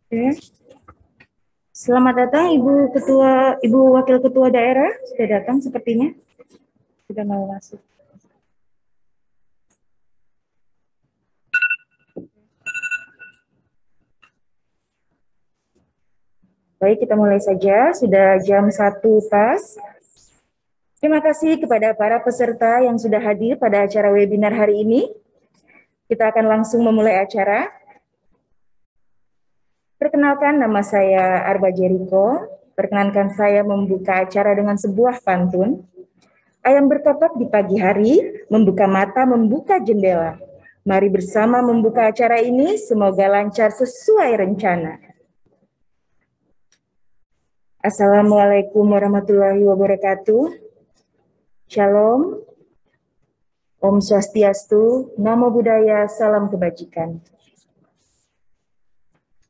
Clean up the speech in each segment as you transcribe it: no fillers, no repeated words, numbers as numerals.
Oke. Selamat datang Ibu Wakil Ketua Daerah, sudah datang sepertinya, sudah mau masuk. Baik, kita mulai saja, sudah jam 1 pas. Terima kasih kepada para peserta yang sudah hadir pada acara webinar hari ini. Kita akan langsung memulai acara. Perkenalkan, nama saya Arba Jericho. Perkenankan saya membuka acara dengan sebuah pantun. Ayam berkokok di pagi hari, membuka mata, membuka jendela. Mari bersama membuka acara ini, semoga lancar sesuai rencana. Assalamualaikum warahmatullahi wabarakatuh. Shalom, Om Swastiastu, Namo Buddhaya, Salam Kebajikan.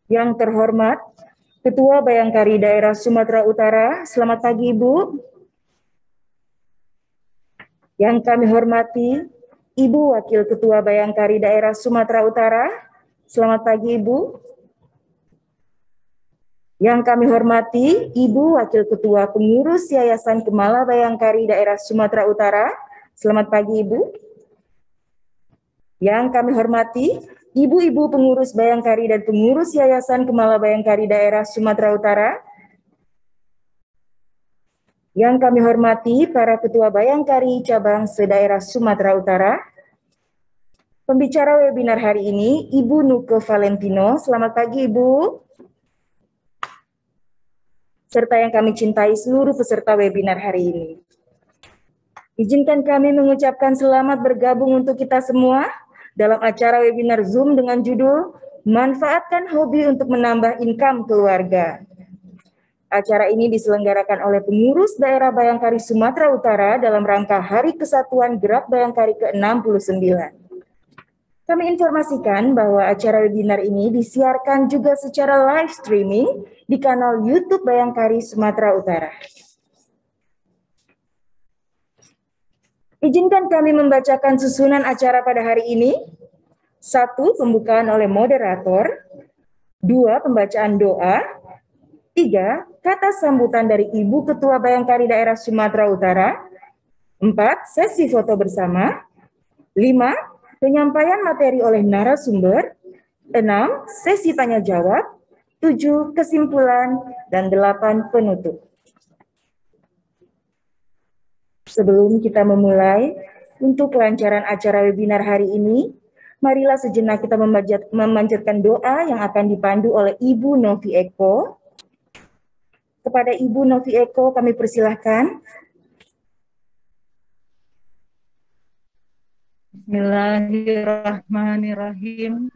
Yang terhormat, Ketua Bayangkari Daerah Sumatera Utara, selamat pagi Ibu. Yang kami hormati, Ibu Wakil Ketua Bayangkari Daerah Sumatera Utara, selamat pagi Ibu. Yang kami hormati, Ibu Wakil Ketua Pengurus Yayasan Kemala Bayangkari Daerah Sumatera Utara, selamat pagi Ibu. Yang kami hormati, Ibu-ibu pengurus Bayangkari dan pengurus Yayasan Kemala Bayangkari Daerah Sumatera Utara. Yang kami hormati para Ketua Bayangkari Cabang se-Daerah Sumatera Utara. Pembicara webinar hari ini, Ibu Nuke Valentino. Selamat pagi Ibu. Serta yang kami cintai seluruh peserta webinar hari ini. Izinkan kami mengucapkan selamat bergabung untuk kita semua dalam acara webinar Zoom dengan judul Manfaatkan Hobi untuk Menambah Income Keluarga. Acara ini diselenggarakan oleh pengurus daerah Bayangkari Sumatera Utara dalam rangka Hari Kesatuan Gerak Bayangkari ke-69. Kami informasikan bahwa acara webinar ini disiarkan juga secara live streaming di kanal YouTube Bayangkari Sumatera Utara. Izinkan kami membacakan susunan acara pada hari ini. 1. Pembukaan oleh moderator. 2. Pembacaan doa. 3. Kata sambutan dari Ibu Ketua Bayangkari Daerah Sumatera Utara. 4. Sesi foto bersama. 5. Penyampaian materi oleh narasumber. 6. Sesi tanya jawab. 7. Kesimpulan. Dan 8. Penutup. Sebelum kita memulai, untuk kelancaran acara webinar hari ini, marilah sejenak kita memanjatkan doa yang akan dipandu oleh Ibu Novi Eko. Kepada Ibu Novi Eko kami persilahkan. Bismillahirrahmanirrahim.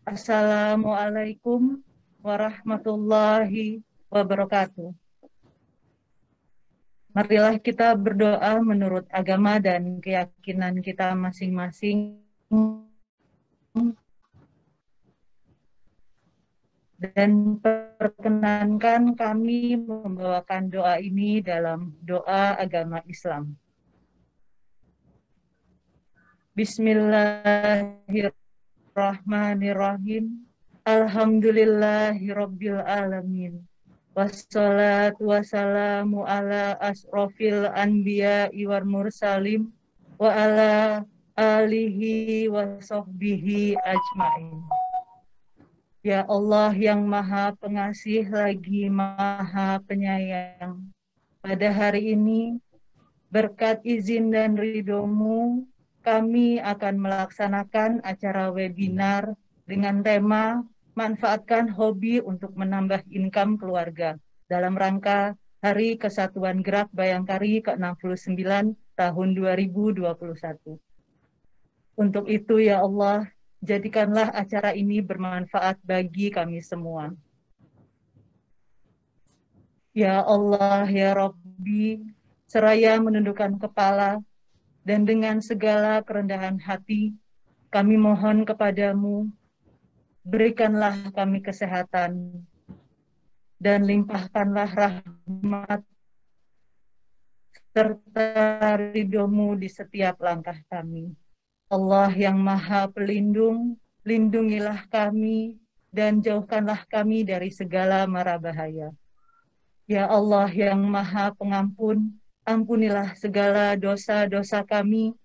Assalamualaikum warahmatullahi wabarakatuh. Marilah kita berdoa menurut agama dan keyakinan kita masing-masing. Dan perkenankan kami membawakan doa ini dalam doa agama Islam. Bismillahirrahmanirrahim. Alhamdulillahirabbil alamin. Wassalatu wassalamu ala asrofil anbiya'i wal mursalim wa ala alihi wa sahbihi ajmain. Ya Allah yang maha pengasih lagi maha penyayang, pada hari ini berkat izin dan ridho-Mu kami akan melaksanakan acara webinar dengan tema Manfaatkan Hobi untuk Menambah Income Keluarga dalam rangka Hari Kesatuan Gerak Bayangkari ke-69 tahun 2021. Untuk itu ya Allah, jadikanlah acara ini bermanfaat bagi kami semua. Ya Allah, ya Rabbi, seraya menundukkan kepala dan dengan segala kerendahan hati, kami mohon kepadamu, berikanlah kami kesehatan dan limpahkanlah rahmat serta ridho-Mu di setiap langkah kami. Allah yang maha pelindung, lindungilah kami dan jauhkanlah kami dari segala mara bahaya. Ya Allah yang Maha Pengampun, ampunilah segala dosa-dosa kami,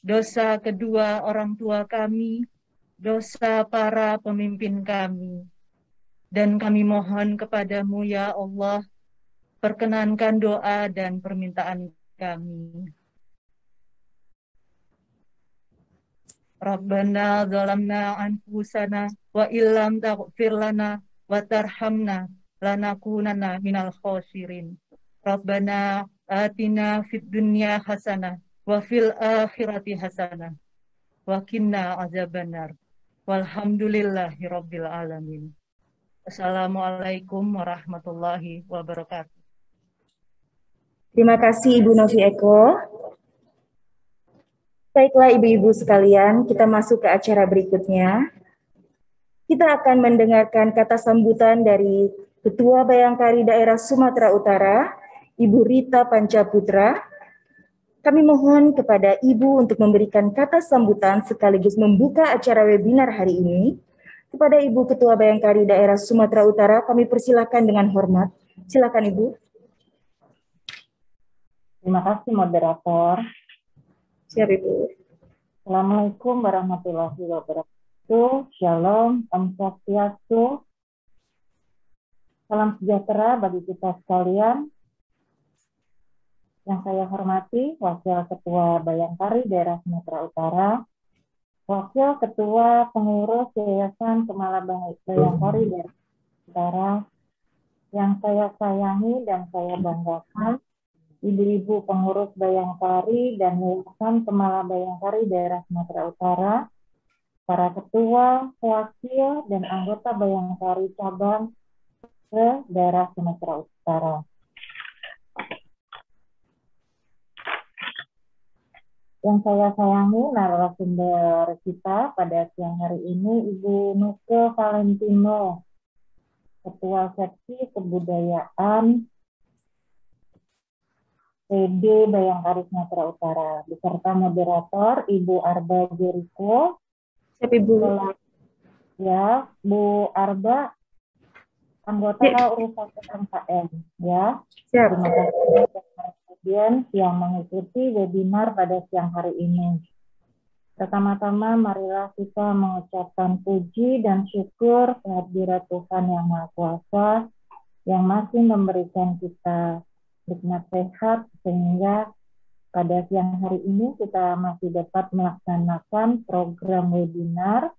dosa kedua orang tua kami, dosa para pemimpin kami. Dan kami mohon kepadamu ya Allah, perkenankan doa dan permintaan kami. Rabbana zalamna anfusana wa illam taghfir lana wa tarhamna lanakunanna minal khosirin. Rabbana atina fid dunya hasanah wa fil akhirati hasanah wa qina azabannar. Walhamdulillahi rabbil alamin. Assalamualaikum warahmatullahi wabarakatuh. Terima kasih Ibu Novi Eko. Baiklah ibu-ibu sekalian, kita masuk ke acara berikutnya. Kita akan mendengarkan kata sambutan dari Ketua Bayangkari Daerah Sumatera Utara, Ibu Rita Pancaputra. Kami mohon kepada Ibu untuk memberikan kata sambutan sekaligus membuka acara webinar hari ini. Kepada Ibu Ketua Bayangkari Daerah Sumatera Utara, kami persilakan dengan hormat. Silakan Ibu. Terima kasih moderator. Siap Ibu. Assalamualaikum warahmatullahi wabarakatuh. Shalom, Om Swastiastu. Salam sejahtera bagi kita sekalian. Yang saya hormati, Wakil Ketua Bayangkari Daerah Sumatera Utara, Wakil Ketua Pengurus Yayasan Kemala Bayangkari Daerah Sumatera Utara, yang saya sayangi dan saya banggakan, Ibu-ibu pengurus Bayangkari dan Yayasan Kemala Bayangkari Daerah Sumatera Utara, para ketua, wakil, dan anggota Bayangkari cabang ke daerah Sumatera Utara. Yang saya sayangi narasumber kita pada siang hari ini, Ibu Nuke Valentino, Ketua Seksi Kebudayaan PD Bayangkari Sumatera Utara, beserta moderator Ibu Arba Jericho. Ibu. Ya, Bu Arba, anggota urusan UMKM, ya. Siap. Terima kasih kemudian yang mengikuti webinar pada siang hari ini. Pertama-tama, marilah kita mengucapkan puji dan syukur kehadirat Tuhan Yang Maha Kuasa yang masih memberikan kita nikmat sehat, sehingga pada siang hari ini kita masih dapat melaksanakan program webinar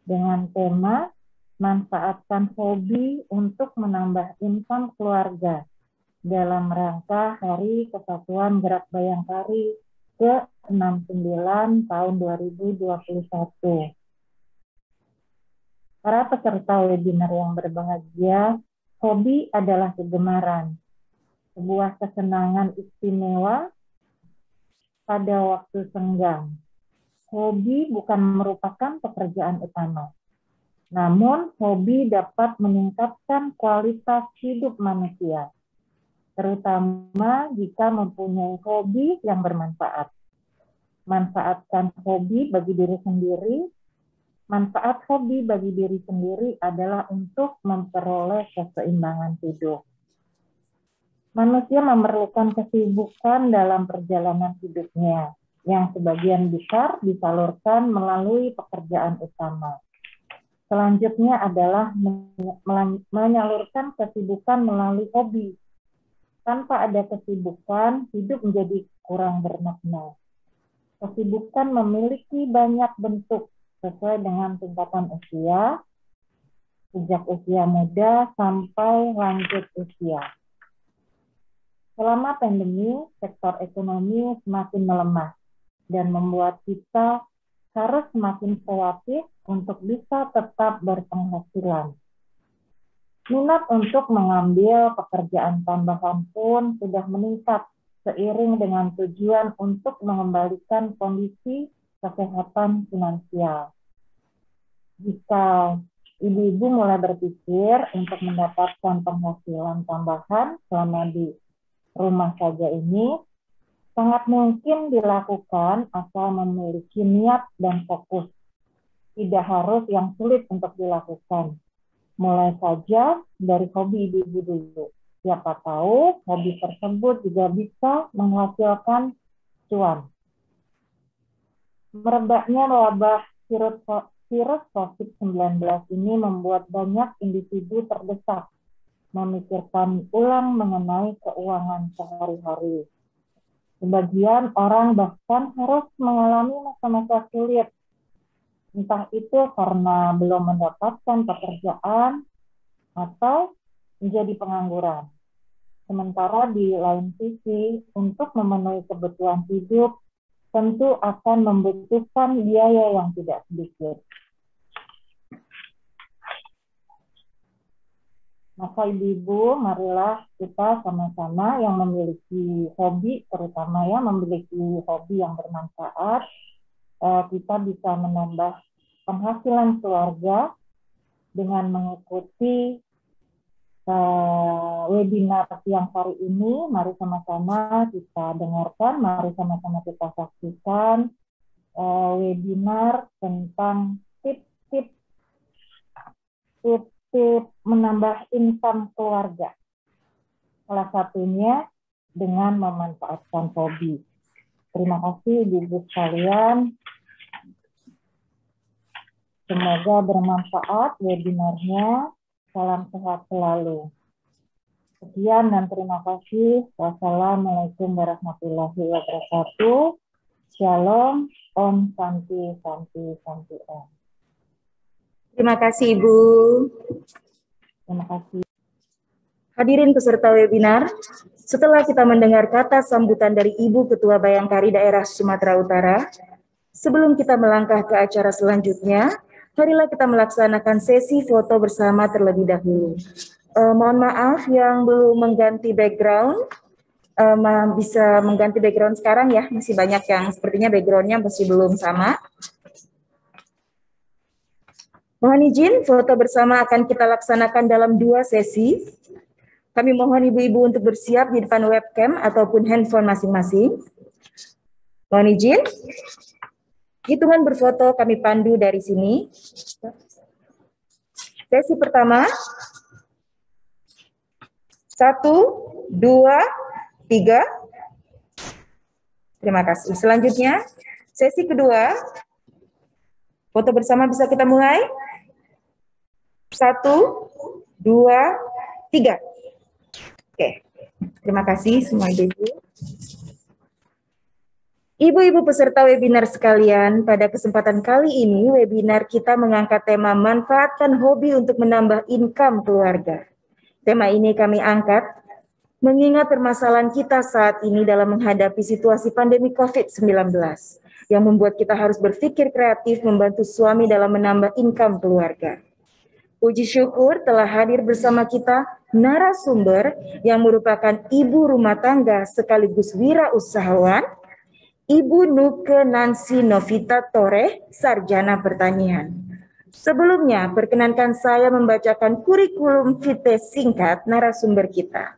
dengan tema manfaatkan hobi untuk menambah income keluarga dalam rangka Hari Kesatuan Gerak Bayangkari ke-69 tahun 2021. Para peserta webinar yang berbahagia, hobi adalah kegemaran, sebuah kesenangan istimewa pada waktu senggang. Hobi bukan merupakan pekerjaan utama, namun hobi dapat meningkatkan kualitas hidup manusia, terutama jika mempunyai hobi yang bermanfaat. Manfaatkan hobi bagi diri sendiri. Manfaat hobi bagi diri sendiri adalah untuk memperoleh keseimbangan hidup. Manusia memerlukan kesibukan dalam perjalanan hidupnya, yang sebagian besar disalurkan melalui pekerjaan utama. Selanjutnya adalah menyalurkan kesibukan melalui hobi. Tanpa ada kesibukan, hidup menjadi kurang bermakna. Kesibukan memiliki banyak bentuk sesuai dengan tingkatan usia, sejak usia muda sampai lanjut usia. Selama pandemi, sektor ekonomi semakin melemah dan membuat kita harus semakin kreatif untuk bisa tetap berpenghasilan. Minat untuk mengambil pekerjaan tambahan pun sudah meningkat seiring dengan tujuan untuk mengembalikan kondisi kesehatan finansial. Jika ibu-ibu mulai berpikir untuk mendapatkan penghasilan tambahan selama di rumah saja ini, sangat mungkin dilakukan asal memiliki niat dan fokus. Tidak harus yang sulit untuk dilakukan. Mulai saja dari hobi ibu-ibu dulu. Siapa tahu hobi tersebut juga bisa menghasilkan cuan. Merebaknya wabah virus COVID-19 ini membuat banyak individu terdesak memikirkan ulang mengenai keuangan sehari-hari. Sebagian orang bahkan harus mengalami masa-masa sulit, entah itu karena belum mendapatkan pekerjaan atau menjadi pengangguran. Sementara di lain sisi, untuk memenuhi kebutuhan hidup, tentu akan membutuhkan biaya yang tidak sedikit. Maka ibu-ibu, marilah kita sama-sama yang memiliki hobi, terutama ya memiliki hobi yang bermanfaat, kita bisa menambah penghasilan keluarga dengan mengikuti webinar yang hari ini. Mari sama-sama kita dengarkan, mari sama-sama kita saksikan webinar tentang tips-tips menambah income keluarga. Salah satunya dengan memanfaatkan hobi. Terima kasih ibu-ibu sekalian. Semoga bermanfaat webinarnya. Salam sehat selalu. Sekian dan terima kasih. Wassalamualaikum warahmatullahi wabarakatuh. Shalom, Om Santi, Santi, Santi Om. Terima kasih Ibu. Terima kasih. Hadirin peserta webinar, setelah kita mendengar kata sambutan dari Ibu Ketua Bayangkari Daerah Sumatera Utara, sebelum kita melangkah ke acara selanjutnya, marilah kita melaksanakan sesi foto bersama terlebih dahulu. Mohon maaf yang belum mengganti background, bisa mengganti background sekarang ya, masih banyak yang sepertinya backgroundnya masih belum sama. Mohon izin, foto bersama akan kita laksanakan dalam 2 sesi. Kami mohon ibu-ibu untuk bersiap di depan webcam ataupun handphone masing-masing. Mohon izin. Hitungan berfoto kami pandu dari sini. Sesi pertama. 1, 2, 3. Terima kasih. Selanjutnya, sesi kedua. Foto bersama bisa kita mulai. 1, 2, 3. Oke, terima kasih semua ibu-ibu. Ibu-ibu peserta webinar sekalian, pada kesempatan kali ini webinar kita mengangkat tema manfaatkan hobi untuk menambah income keluarga. Tema ini kami angkat mengingat permasalahan kita saat ini dalam menghadapi situasi pandemi COVID-19 yang membuat kita harus berpikir kreatif membantu suami dalam menambah income keluarga. Puji syukur telah hadir bersama kita narasumber yang merupakan ibu rumah tangga sekaligus wirausahawan, Ibu Nuke Nancy Novita Toreh, Sarjana Pertanian. Sebelumnya, perkenankan saya membacakan kurikulum vitae singkat narasumber kita.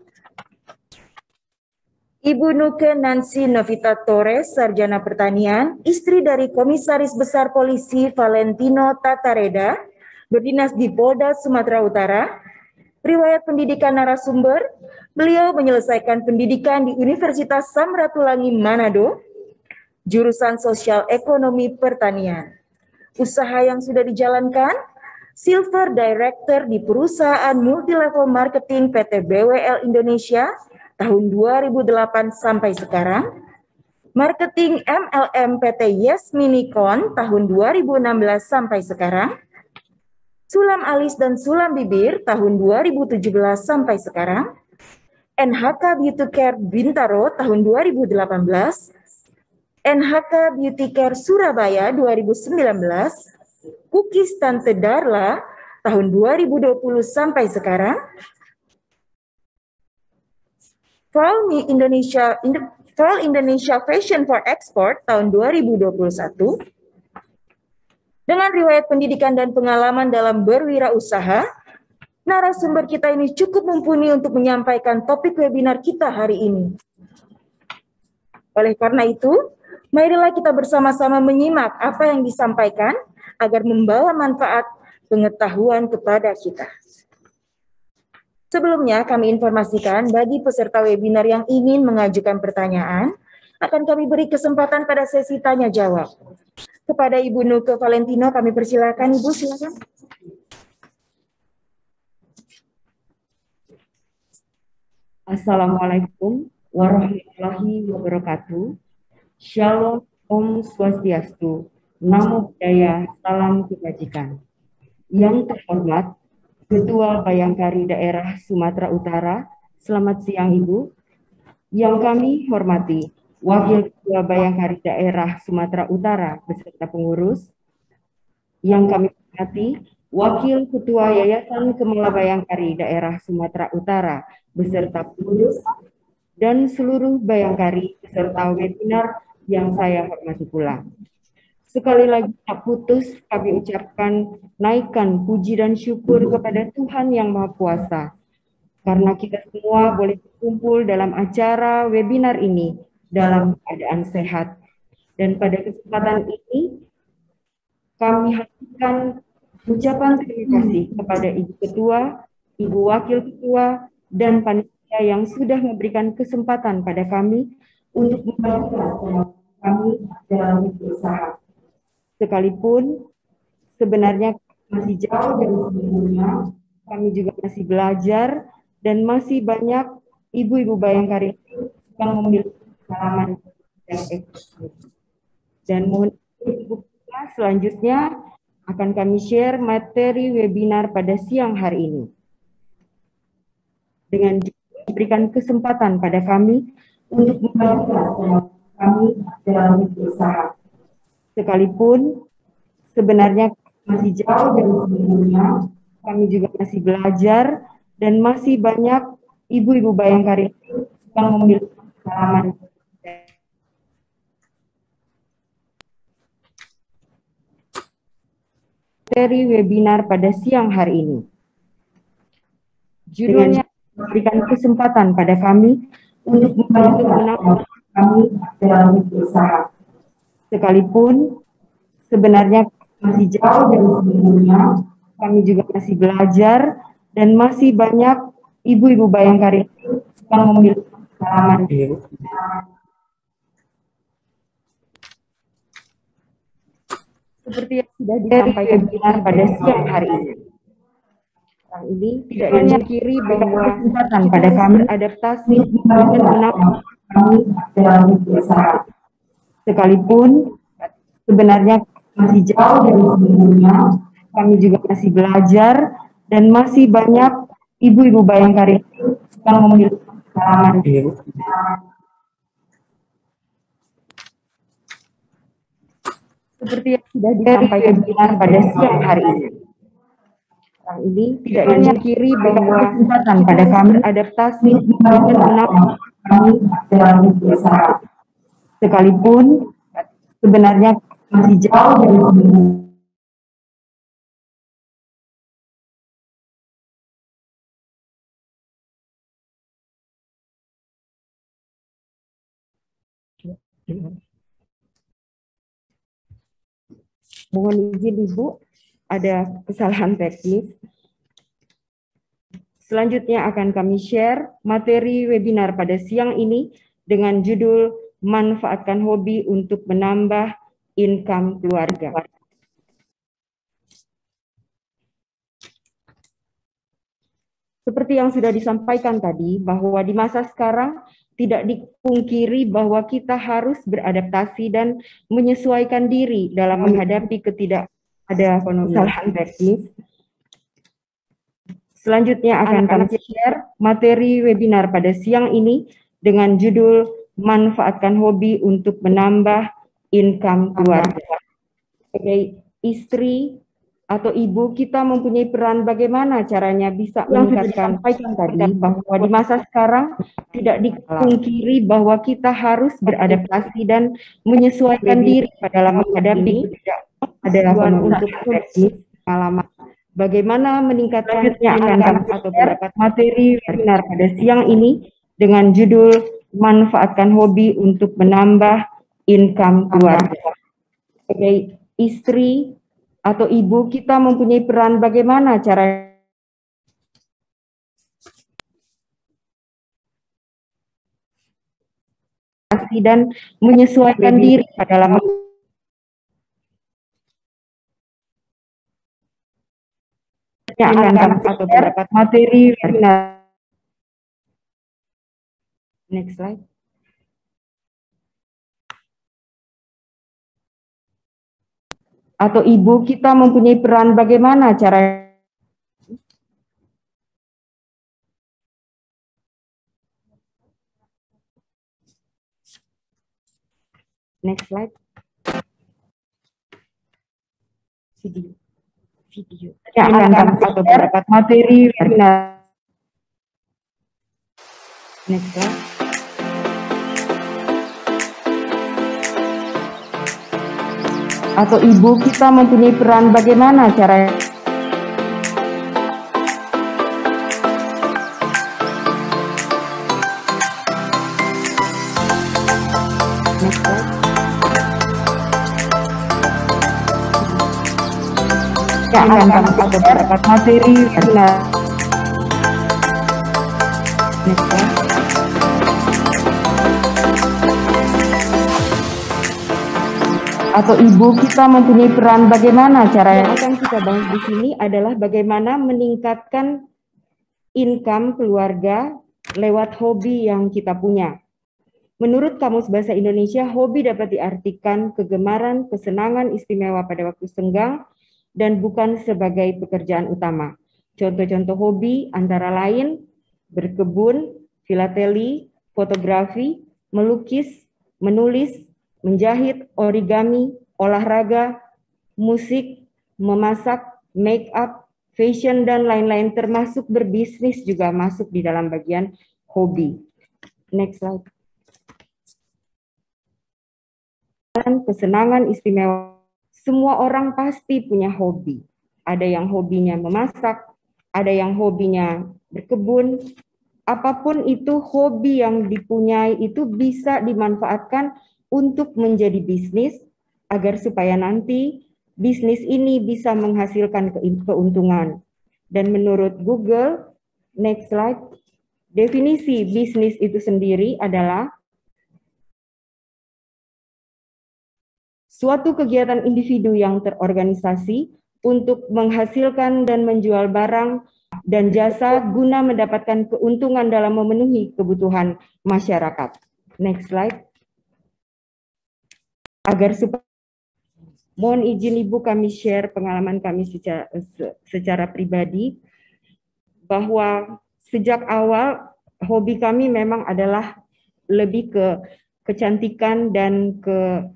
Ibu Nuke Nancy Novita Toreh, Sarjana Pertanian, istri dari Komisaris Besar Polisi Valentino Tatareda, berdinas di Polda Sumatera Utara. Riwayat pendidikan narasumber, beliau menyelesaikan pendidikan di Universitas Samratulangi Manado, jurusan Sosial Ekonomi Pertanian. Usaha yang sudah dijalankan, Silver Director di perusahaan multilevel marketing PT BWL Indonesia tahun 2008 sampai sekarang, marketing MLM PT Yes Minicon tahun 2016 sampai sekarang, Sulam Alis dan Sulam Bibir tahun 2017 sampai sekarang, NHK Beauty Care Bintaro tahun 2018, NHK Beauty Care Surabaya 2019, Cookies Tante Darla tahun 2020 sampai sekarang, Val Indonesia Fashion for Export tahun 2021, dengan riwayat pendidikan dan pengalaman dalam berwirausaha, narasumber kita ini cukup mumpuni untuk menyampaikan topik webinar kita hari ini. Oleh karena itu, marilah kita bersama-sama menyimak apa yang disampaikan agar membawa manfaat pengetahuan kepada kita. Sebelumnya, kami informasikan bagi peserta webinar yang ingin mengajukan pertanyaan, akan kami beri kesempatan pada sesi tanya jawab. Kepada Ibu Nuke Valentino, kami persilakan. Ibu, silakan. Assalamualaikum warahmatullahi wabarakatuh. Shalom, Om Swastiastu, Namo Buddhaya, Salam Kebajikan. Yang terhormat, Ketua Bayangkari Daerah Sumatera Utara, selamat siang Ibu. Yang kami hormati, Wakil Ketua Bayangkari Daerah Sumatera Utara beserta pengurus. Yang kami hormati, Wakil Ketua Yayasan Kemala Bayangkari Daerah Sumatera Utara beserta pengurus, dan seluruh Bayangkari beserta webinar yang saya hormati pula. Sekali lagi tak putus kami ucapkan naikkan puji dan syukur kepada Tuhan Yang Maha Kuasa, karena kita semua boleh berkumpul dalam acara webinar ini dalam keadaan sehat. Dan pada kesempatan ini kami haturkan ucapan terima kasih kepada Ibu Ketua, Ibu Wakil Ketua, dan panitia yang sudah memberikan kesempatan pada kami untuk membantu kami dalam berusaha. Sekalipun sebenarnya masih jauh dari sebelumnya, kami juga masih belajar dan masih banyak ibu-ibu Bayangkari yang memiliki pengalaman yang eksklusif. Dan mohon Ibu selanjutnya akan kami share materi webinar pada siang hari ini. Dengan diberikan kesempatan pada kami untuk membantu kami dalam berusaha. Sekalipun sebenarnya masih jauh dari sebelumnya, kami juga masih belajar dan masih banyak ibu-ibu Bayangkari yang memiliki pengalaman. Materi webinar pada siang hari ini. Judulnya memberikan kesempatan pada kami untuk membantu menangani kami dalam berusaha. Sekalipun sebenarnya masih jauh dari sebelumnya, kami juga masih belajar dan masih banyak ibu-ibu Bayangkari yang memiliki pengalaman. Seperti yang sudah disampaikan webinar pada siang hari ini. Orang ini tidak memungkiri bahwa kesempatan pada kami adaptasi dan menangani kami dalam berusaha. Sekalipun sebenarnya masih jauh dari sebelumnya, kami juga masih belajar dan masih banyak ibu-ibu Bayangkari yang memiliki pengalaman. Seperti yang sudah disampaikan webinar pada siang hari ini. Orang ini tidak memungkiri bahwa kesempatan pada kami adaptasi dan menangani kami dalam berusaha. Sekalipun sebenarnya masih jauh dari sebelumnya. Mohon izin Ibu, ada kesalahan teknis. Selanjutnya akan kami share materi webinar pada siang ini dengan judul Manfaatkan Hobi untuk Menambah Income Keluarga. Seperti yang sudah disampaikan tadi, bahwa di masa sekarang tidak dipungkiri bahwa kita harus beradaptasi dan menyesuaikan diri dalam menghadapi kesalahan teknis. Selanjutnya akan kami share materi webinar pada siang ini dengan judul Manfaatkan Hobi untuk Menambah Income Keluarga. Sebagai istri atau ibu, kita mempunyai peran bagaimana caranya bisa meningkatkan tadi bahwa di masa sekarang tidak dipungkiri bahwa kita harus beradaptasi dan menyesuaikan diri dalam menghadapi ketidakadaan untuk pengalaman. Bagaimana meningkatkan income atau pendapat materi webinar pada siang ini dengan judul Manfaatkan Hobi untuk Menambah Income Keluarga. Sebagai istri atau ibu kita mempunyai peran bagaimana cara dan menyesuaikan diri dalam atau mendapat materi webinar. Next slide. Atau ibu kita mempunyai peran bagaimana cara next slide. Video. Atau mendapat materi webinar. Next slide. Atau ibu kita mempunyai peran bagaimana cara next slide. Atau mendapat materi webinar. Next slide. Atau ibu kita mempunyai peran bagaimana cara yang akan kita bahas di sini adalah bagaimana meningkatkan income keluarga lewat hobi yang kita punya. Menurut Kamus Bahasa Indonesia, hobi dapat diartikan kegemaran, kesenangan istimewa pada waktu senggang dan bukan sebagai pekerjaan utama. Contoh-contoh hobi antara lain berkebun, filateli, fotografi, melukis, menulis, menjahit, origami, olahraga, musik, memasak, make up, fashion, dan lain-lain termasuk berbisnis juga masuk di dalam bagian hobi. Next slide. Kesenangan istimewa. Semua orang pasti punya hobi. Ada yang hobinya memasak, ada yang hobinya berkebun. Apapun itu hobi yang dipunyai itu bisa dimanfaatkan untuk menjadi bisnis agar supaya nanti bisnis ini bisa menghasilkan keuntungan. Dan menurut Google, next slide, definisi bisnis itu sendiri adalah suatu kegiatan individu yang terorganisasi untuk menghasilkan dan menjual barang dan jasa guna mendapatkan keuntungan dalam memenuhi kebutuhan masyarakat. Next slide. Agar supaya mohon izin Ibu kami share pengalaman kami secara pribadi bahwa sejak awal hobi kami memang adalah lebih ke kecantikan dan ke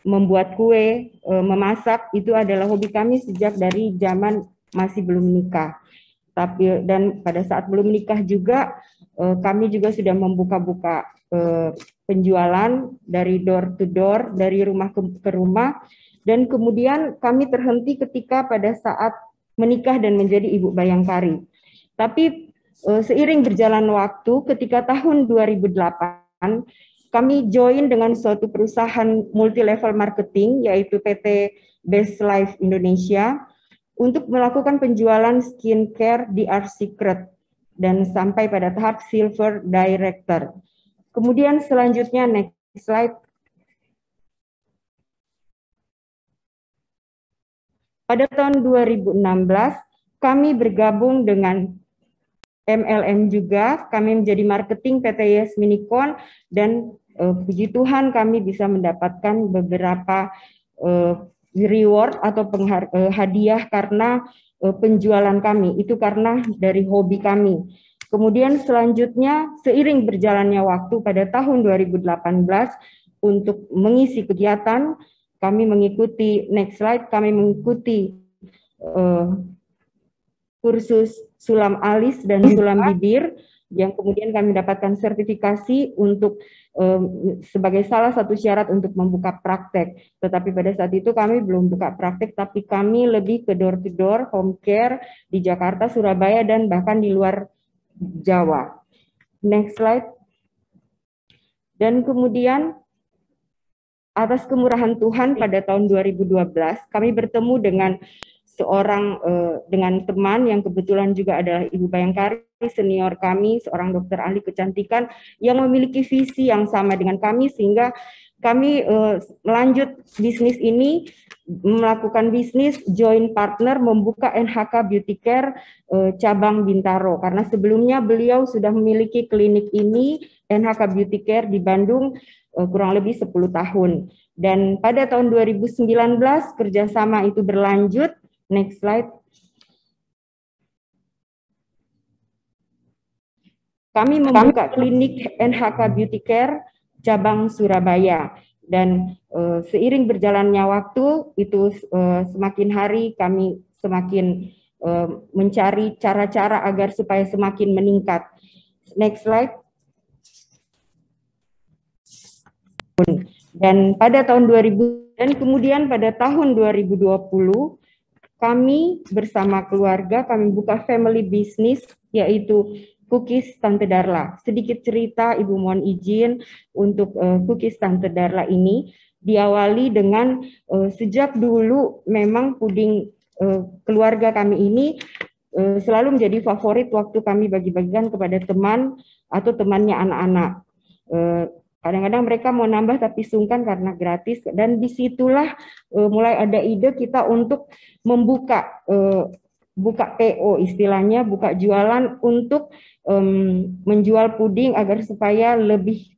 membuat kue, memasak itu adalah hobi kami sejak dari zaman masih belum menikah. Dan pada saat belum menikah juga kami juga sudah membuka-buka penjualan dari door to door, dari rumah ke rumah, dan kemudian kami terhenti ketika pada saat menikah dan menjadi ibu bayangkari. Tapi seiring berjalan waktu, ketika tahun 2008, kami join dengan suatu perusahaan multi-level marketing, yaitu PT Best Life Indonesia, untuk melakukan penjualan skincare di Art Secret, dan sampai pada tahap Silver Director. Kemudian selanjutnya next slide. Pada tahun 2016 kami bergabung dengan MLM juga, kami menjadi marketing PT Yes Minicon dan puji Tuhan kami bisa mendapatkan beberapa reward atau hadiah karena penjualan kami, itu karena dari hobi kami. Kemudian selanjutnya seiring berjalannya waktu pada tahun 2018 untuk mengisi kegiatan kami mengikuti next slide, kami mengikuti kursus sulam alis dan sulam bibir yang kemudian kami dapatkan sertifikasi untuk sebagai salah satu syarat untuk membuka praktek. Tetapi pada saat itu kami belum buka praktek, tapi kami lebih ke door to door home care di Jakarta, Surabaya, dan bahkan di luar Jawa. Next slide. Dan kemudian Atas kemurahan Tuhan pada tahun 2012 kami bertemu dengan dengan teman yang kebetulan juga adalah Ibu Bayangkari, senior kami, seorang dokter ahli kecantikan yang memiliki visi yang sama dengan kami, sehingga kami melanjut bisnis ini, melakukan bisnis joint partner, membuka NHK Beauty Care cabang Bintaro, karena sebelumnya beliau sudah memiliki klinik ini, NHK Beauty Care di Bandung, kurang lebih 10 tahun. Dan pada tahun 2019 kerjasama itu berlanjut. Next slide. Kami membuka klinik NHK Beauty Care cabang Surabaya, dan seiring berjalannya waktu itu semakin hari kami semakin mencari cara-cara agar supaya semakin meningkat. Next slide. Dan pada tahun 2000 dan kemudian pada tahun 2020 kami bersama keluarga kami buka family business, yaitu Cookies Tante Darla. Sedikit cerita, Ibu mohon izin untuk Cookies Tante Darla ini diawali dengan sejak dulu memang puding keluarga kami ini selalu menjadi favorit waktu kami bagi-bagikan kepada teman atau temannya anak-anak. Kadang-kadang mereka mau nambah tapi sungkan karena gratis, dan disitulah mulai ada ide kita untuk membuka buka PO istilahnya, buka jualan untuk menjual puding agar supaya lebih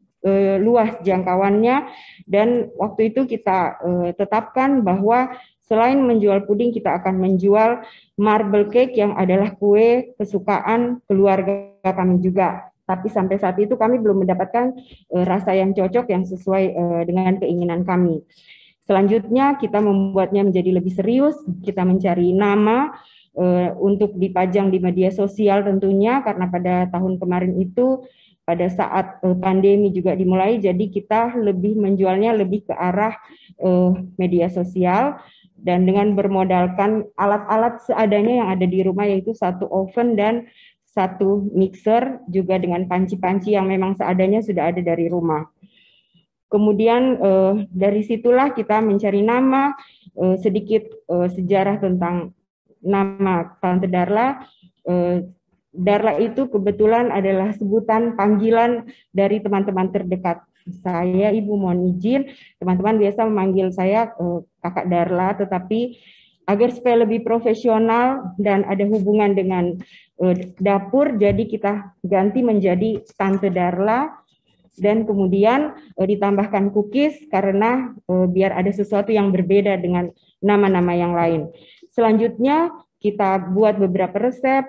luas jangkauannya. Dan waktu itu kita tetapkan bahwa selain menjual puding kita akan menjual marble cake yang adalah kue kesukaan keluarga kami juga. Tapi sampai saat itu kami belum mendapatkan rasa yang cocok yang sesuai dengan keinginan kami. Selanjutnya kita membuatnya menjadi lebih serius, kita mencari nama untuk dipajang di media sosial tentunya, karena pada tahun kemarin itu pada saat pandemi juga dimulai, jadi kita lebih menjualnya lebih ke arah media sosial, dan dengan bermodalkan alat-alat seadanya yang ada di rumah, yaitu satu oven dan satu mixer, juga dengan panci-panci yang memang seadanya sudah ada dari rumah. Kemudian dari situlah kita mencari nama, sedikit sejarah tentang nama Tante Darla. Darla itu kebetulan adalah sebutan panggilan dari teman-teman terdekat saya. Ibu mohon izin, teman-teman biasa memanggil saya Kakak Darla, tetapi agar supaya lebih profesional dan ada hubungan dengan dapur, jadi kita ganti menjadi Tante Darla, dan kemudian ditambahkan cookies karena biar ada sesuatu yang berbeda dengan nama-nama yang lain. Selanjutnya kita buat beberapa resep,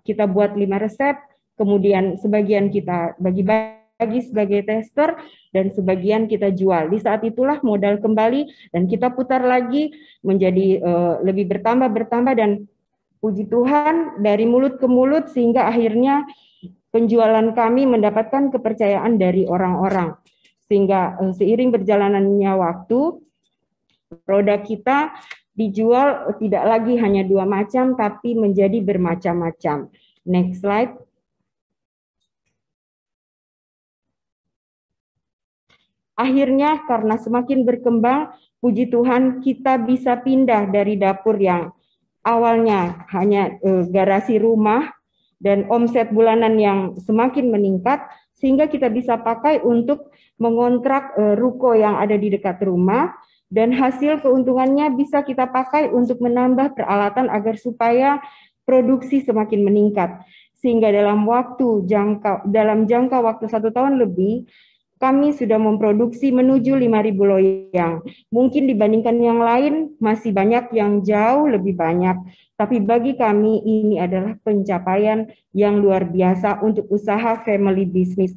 kita buat 5 resep, kemudian sebagian kita bagi sebagai tester, dan sebagian kita jual. Di saat itulah modal kembali dan kita putar lagi menjadi lebih bertambah, dan puji Tuhan dari mulut ke mulut, sehingga akhirnya penjualan kami mendapatkan kepercayaan dari orang-orang. Sehingga seiring berjalannya waktu, produk kita dijual tidak lagi hanya 2 macam, tapi menjadi bermacam-macam. Next slide. Akhirnya karena semakin berkembang, puji Tuhan kita bisa pindah dari dapur yang awalnya hanya garasi rumah dan omset bulanan yang semakin meningkat, sehingga kita bisa pakai untuk mengontrak ruko yang ada di dekat rumah, dan hasil keuntungannya bisa kita pakai untuk menambah peralatan agar supaya produksi semakin meningkat. Sehingga dalam jangka waktu 1 tahun lebih, kami sudah memproduksi menuju 5.000 loyang. Mungkin dibandingkan yang lain masih banyak yang jauh lebih banyak, tapi bagi kami ini adalah pencapaian yang luar biasa untuk usaha family business.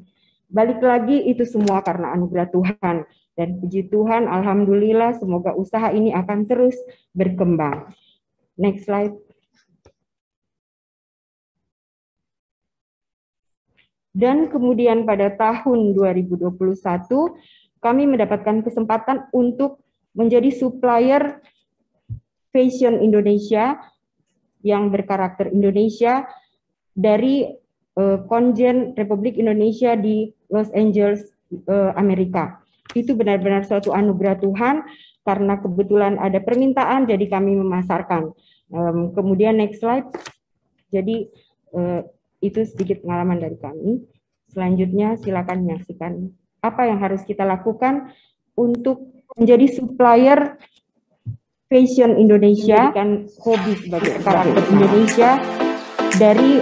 Balik lagi, itu semua karena anugerah Tuhan. Dan puji Tuhan, alhamdulillah, semoga usaha ini akan terus berkembang. Next slide. Dan kemudian pada tahun 2021, kami mendapatkan kesempatan untuk menjadi supplier fashion Indonesia yang berkarakter Indonesia dari Konjen Republik Indonesia di Los Angeles, Amerika. itu benar-benar suatu anugerah Tuhan, karena kebetulan ada permintaan, jadi kami memasarkan. Kemudian next slide. Jadi itu sedikit pengalaman dari kami. Selanjutnya silakan menyaksikan apa yang harus kita lakukan untuk menjadi supplier fashion Indonesia, menjadikan hobi sebagai karakter Indonesia dari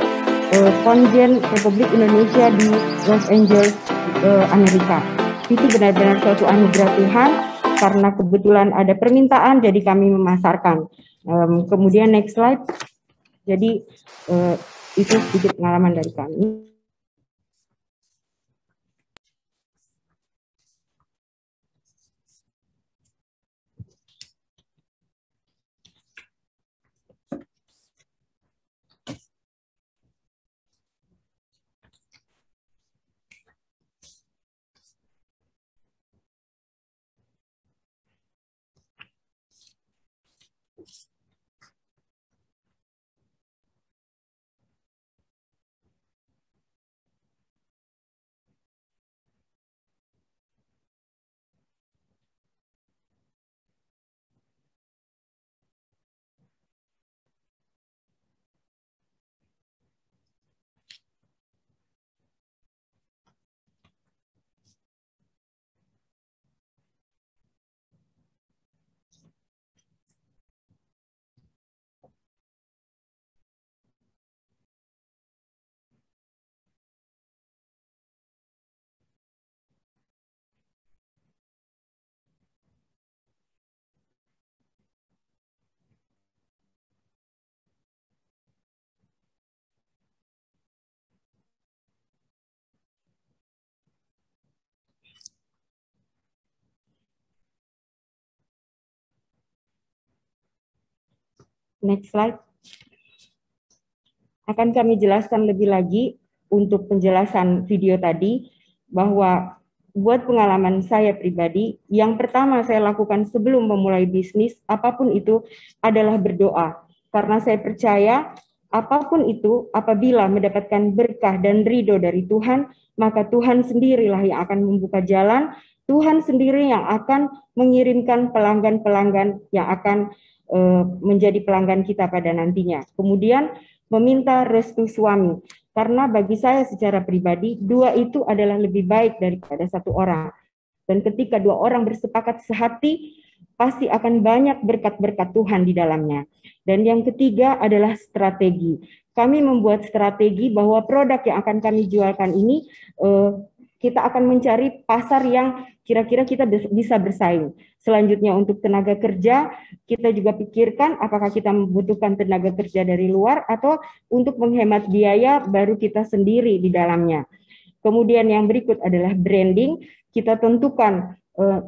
konjen Republik Indonesia di Los Angeles, Amerika. Itu benar-benar suatu anugerah Tuhan, karena kebetulan ada permintaan, jadi kami memasarkan. Kemudian next slide. Jadi itu sedikit pengalaman dari kami. Next slide. Akan kami jelaskan lebih lagi untuk penjelasan video tadi, bahwa buat pengalaman saya pribadi, yang pertama saya lakukan sebelum memulai bisnis, apapun itu, adalah berdoa. Karena saya percaya, apapun itu, apabila mendapatkan berkah dan ridho dari Tuhan, maka Tuhan sendirilah yang akan membuka jalan, Tuhan sendiri yang akan mengirimkan pelanggan-pelanggan yang akan menjadi pelanggan kita pada nantinya. Kemudian meminta restu suami, karena bagi saya secara pribadi, dua itu adalah lebih baik daripada satu orang. Dan ketika dua orang bersepakat sehati, pasti akan banyak berkat-berkat Tuhan di dalamnya. Dan yang ketiga adalah strategi. Kami membuat strategi bahwa produk yang akan kami jualkan ini, kita akan mencari pasar yang kira-kira kita bisa bersaing. Selanjutnya untuk tenaga kerja, kita juga pikirkan apakah kita membutuhkan tenaga kerja dari luar atau untuk menghemat biaya baru kita sendiri di dalamnya. Kemudian yang berikut adalah branding. Kita tentukan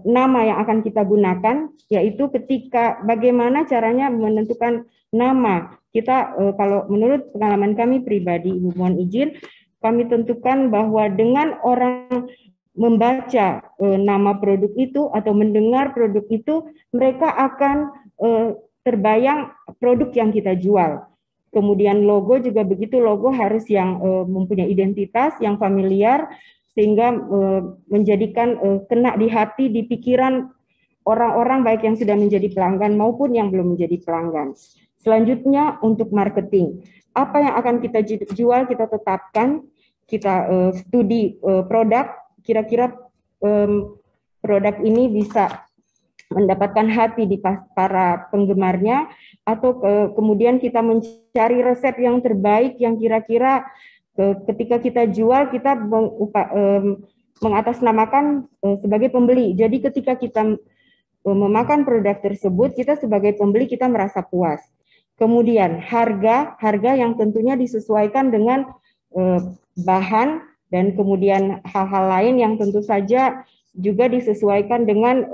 nama yang akan kita gunakan, yaitu ketika bagaimana caranya menentukan nama. Kita kalau menurut pengalaman kami pribadi, Ibu mohon izin, kami tentukan bahwa dengan orang membaca nama produk itu atau mendengar produk itu, mereka akan terbayang produk yang kita jual. Kemudian logo juga begitu, logo harus yang mempunyai identitas, yang familiar, sehingga menjadikan kena di hati, di pikiran orang-orang baik yang sudah menjadi pelanggan maupun yang belum menjadi pelanggan. Selanjutnya untuk marketing. Apa yang akan kita jual, kita tetapkan, kita studi produk, kira-kira produk ini bisa mendapatkan hati di para penggemarnya, atau kemudian kita mencari resep yang terbaik yang kira-kira ketika kita jual kita mengatasnamakan sebagai pembeli. Jadi ketika kita memakan produk tersebut, kita sebagai pembeli kita merasa puas. Kemudian harga yang tentunya disesuaikan dengan bahan, dan kemudian hal-hal lain yang tentu saja juga disesuaikan dengan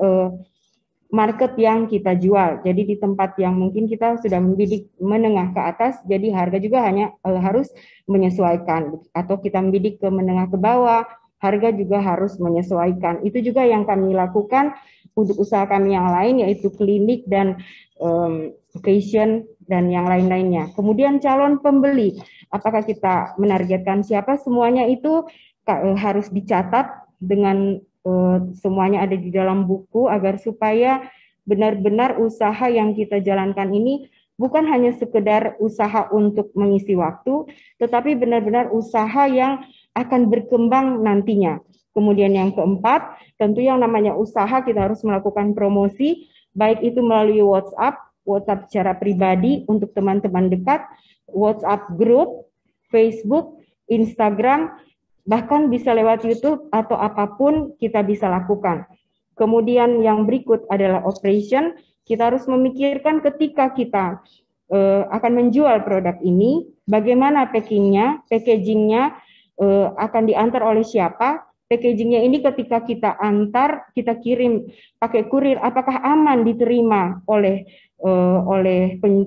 market yang kita jual. Jadi di tempat yang mungkin kita sudah membidik menengah ke atas, jadi harga juga hanya harus menyesuaikan. Atau kita membidik ke menengah ke bawah, harga juga harus menyesuaikan. Itu juga yang kami lakukan untuk usaha kami yang lain, yaitu klinik dan fashion dan yang lain-lainnya. Kemudian calon pembeli, apakah kita menargetkan siapa, semuanya itu harus dicatat dengan semuanya ada di dalam buku agar supaya benar-benar usaha yang kita jalankan ini bukan hanya sekedar usaha untuk mengisi waktu, tetapi benar-benar usaha yang akan berkembang nantinya. Kemudian yang keempat, tentu yang namanya usaha kita harus melakukan promosi, baik itu melalui WhatsApp secara pribadi untuk teman-teman dekat, WhatsApp group, Facebook, Instagram, bahkan bisa lewat YouTube atau apapun kita bisa lakukan. Kemudian yang berikut adalah operation, kita harus memikirkan ketika kita akan menjual produk ini, bagaimana packagingnya akan diantar oleh siapa, packagingnya ini ketika kita antar, kita kirim pakai kurir, apakah aman diterima oleh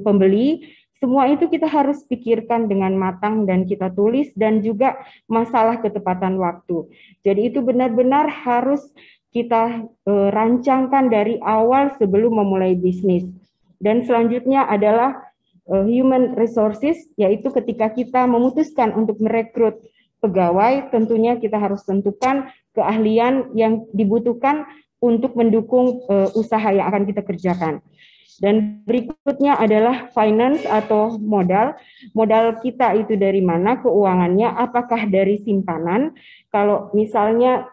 pembeli. Semua itu kita harus pikirkan dengan matang dan kita tulis, dan juga masalah ketepatan waktu. Jadi itu benar-benar harus kita rancangkan dari awal sebelum memulai bisnis. Dan selanjutnya adalah human resources, yaitu ketika kita memutuskan untuk merekrut pegawai, tentunya kita harus tentukan keahlian yang dibutuhkan untuk mendukung usaha yang akan kita kerjakan. Dan berikutnya adalah finance atau modal. Modal kita itu dari mana keuangannya, apakah dari simpanan? Kalau misalnya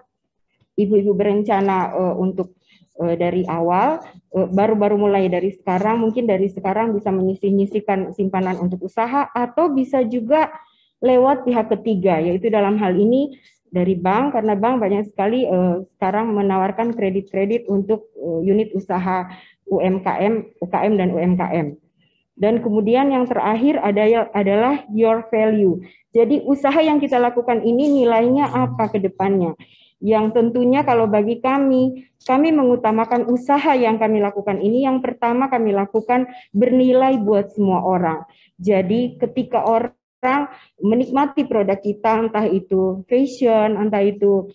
ibu-ibu berencana untuk dari awal, baru-baru mulai dari sekarang, mungkin dari sekarang bisa menyisihkan simpanan untuk usaha, atau bisa juga lewat pihak ketiga, yaitu dalam hal ini dari bank, karena bank banyak sekali sekarang menawarkan kredit-kredit untuk unit usaha UKM dan UMKM. Dan kemudian yang terakhir adalah your value. Jadi usaha yang kita lakukan ini nilainya apa ke depannya? Yang tentunya kalau bagi kami mengutamakan usaha yang kami lakukan ini, yang pertama kami lakukan bernilai buat semua orang. Jadi ketika orang menikmati produk kita, entah itu fashion, entah itu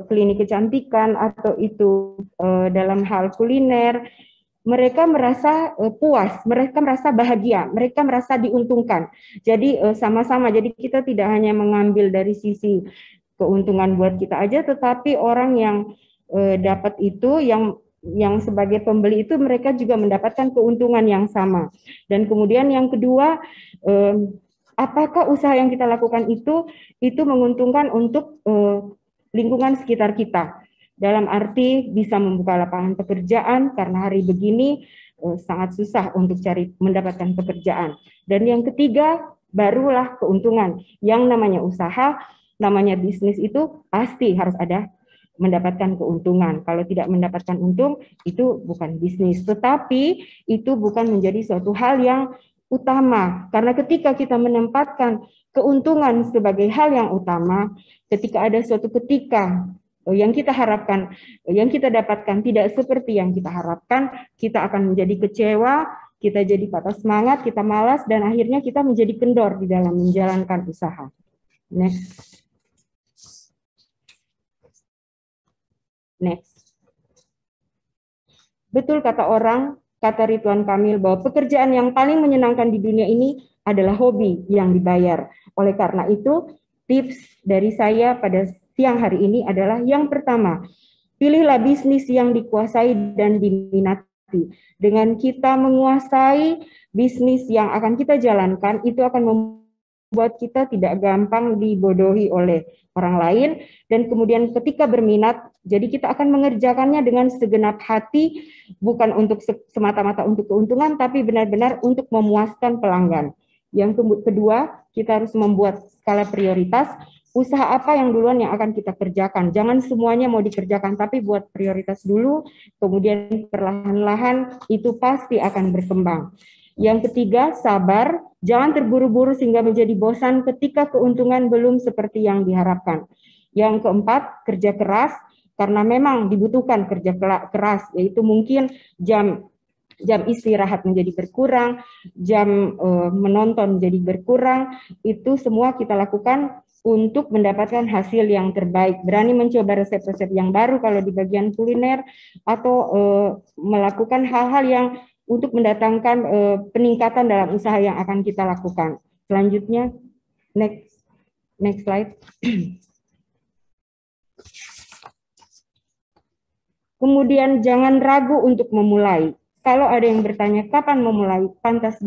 klinik kecantikan, atau itu dalam hal kuliner, mereka merasa puas, mereka merasa bahagia, mereka merasa diuntungkan. Jadi sama-sama, jadi kita tidak hanya mengambil dari sisi keuntungan buat kita aja, tetapi orang yang dapat itu, yang sebagai pembeli itu, mereka juga mendapatkan keuntungan yang sama. Dan kemudian yang kedua, apakah usaha yang kita lakukan itu menguntungkan untuk lingkungan sekitar kita. Dalam arti bisa membuka lapangan pekerjaan, karena hari begini sangat susah untuk mendapatkan pekerjaan. Dan yang ketiga, barulah keuntungan. Yang namanya usaha, namanya bisnis itu pasti harus ada mendapatkan keuntungan. Kalau tidak mendapatkan untung, itu bukan bisnis. Tetapi itu bukan menjadi suatu hal yang utama. Karena ketika kita menempatkan keuntungan sebagai hal yang utama, ketika ada suatu ketika yang kita harapkan, yang kita dapatkan tidak seperti yang kita harapkan, kita akan menjadi kecewa, kita jadi patah semangat, kita malas, dan akhirnya kita menjadi kendor di dalam menjalankan usaha. Next. Betul kata orang, kata Ridwan Kamil, bahwa pekerjaan yang paling menyenangkan di dunia ini adalah hobi yang dibayar. Oleh karena itu, tips dari saya pada siang hari ini adalah yang pertama, pilihlah bisnis yang dikuasai dan diminati. Dengan kita menguasai bisnis yang akan kita jalankan, itu akan membuat kita tidak gampang dibodohi oleh orang lain, dan kemudian ketika berminat, jadi kita akan mengerjakannya dengan segenap hati, bukan untuk semata-mata untuk keuntungan, tapi benar-benar untuk memuaskan pelanggan. Yang kedua, kita harus membuat skala prioritas. Usaha apa yang duluan yang akan kita kerjakan. Jangan semuanya mau dikerjakan, tapi buat prioritas dulu, kemudian perlahan-lahan itu pasti akan berkembang. Yang ketiga, sabar. Jangan terburu-buru sehingga menjadi bosan ketika keuntungan belum seperti yang diharapkan. Yang keempat, kerja keras, karena memang dibutuhkan kerja keras, yaitu mungkin jam istirahat menjadi berkurang, jam menonton menjadi berkurang, itu semua kita lakukan untuk mendapatkan hasil yang terbaik. Berani mencoba resep-resep yang baru kalau di bagian kuliner, atau melakukan hal-hal yang untuk mendatangkan peningkatan dalam usaha yang akan kita lakukan. Selanjutnya, next slide. Kemudian jangan ragu untuk memulai. Kalau ada yang bertanya kapan memulai, pantas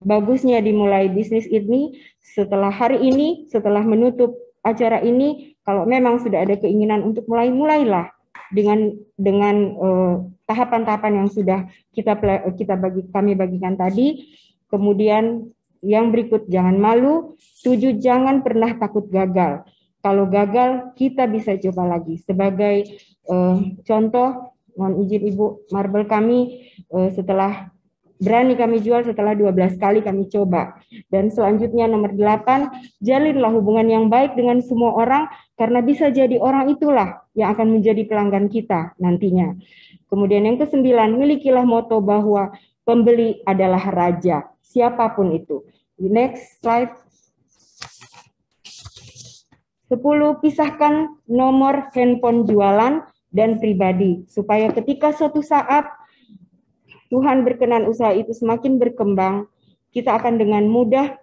bagusnya dimulai bisnis ini setelah hari ini, setelah menutup acara ini. Kalau memang sudah ada keinginan untuk mulailah dengan tahapan-tahapan yang sudah kami bagikan tadi. Kemudian yang berikut, jangan malu. 7, jangan pernah takut gagal. Kalau gagal, kita bisa coba lagi. Sebagai contoh, mohon izin Ibu, marble kami setelah berani kami jual setelah 12 kali kami coba. Dan selanjutnya nomor 8, jalinlah hubungan yang baik dengan semua orang, karena bisa jadi orang itulah yang akan menjadi pelanggan kita nantinya. Kemudian yang ke-9, milikilah moto bahwa pembeli adalah raja, siapapun itu. Next slide. 10, pisahkan nomor handphone jualan dan pribadi, supaya ketika suatu saat Tuhan berkenan usaha itu semakin berkembang, kita akan dengan mudah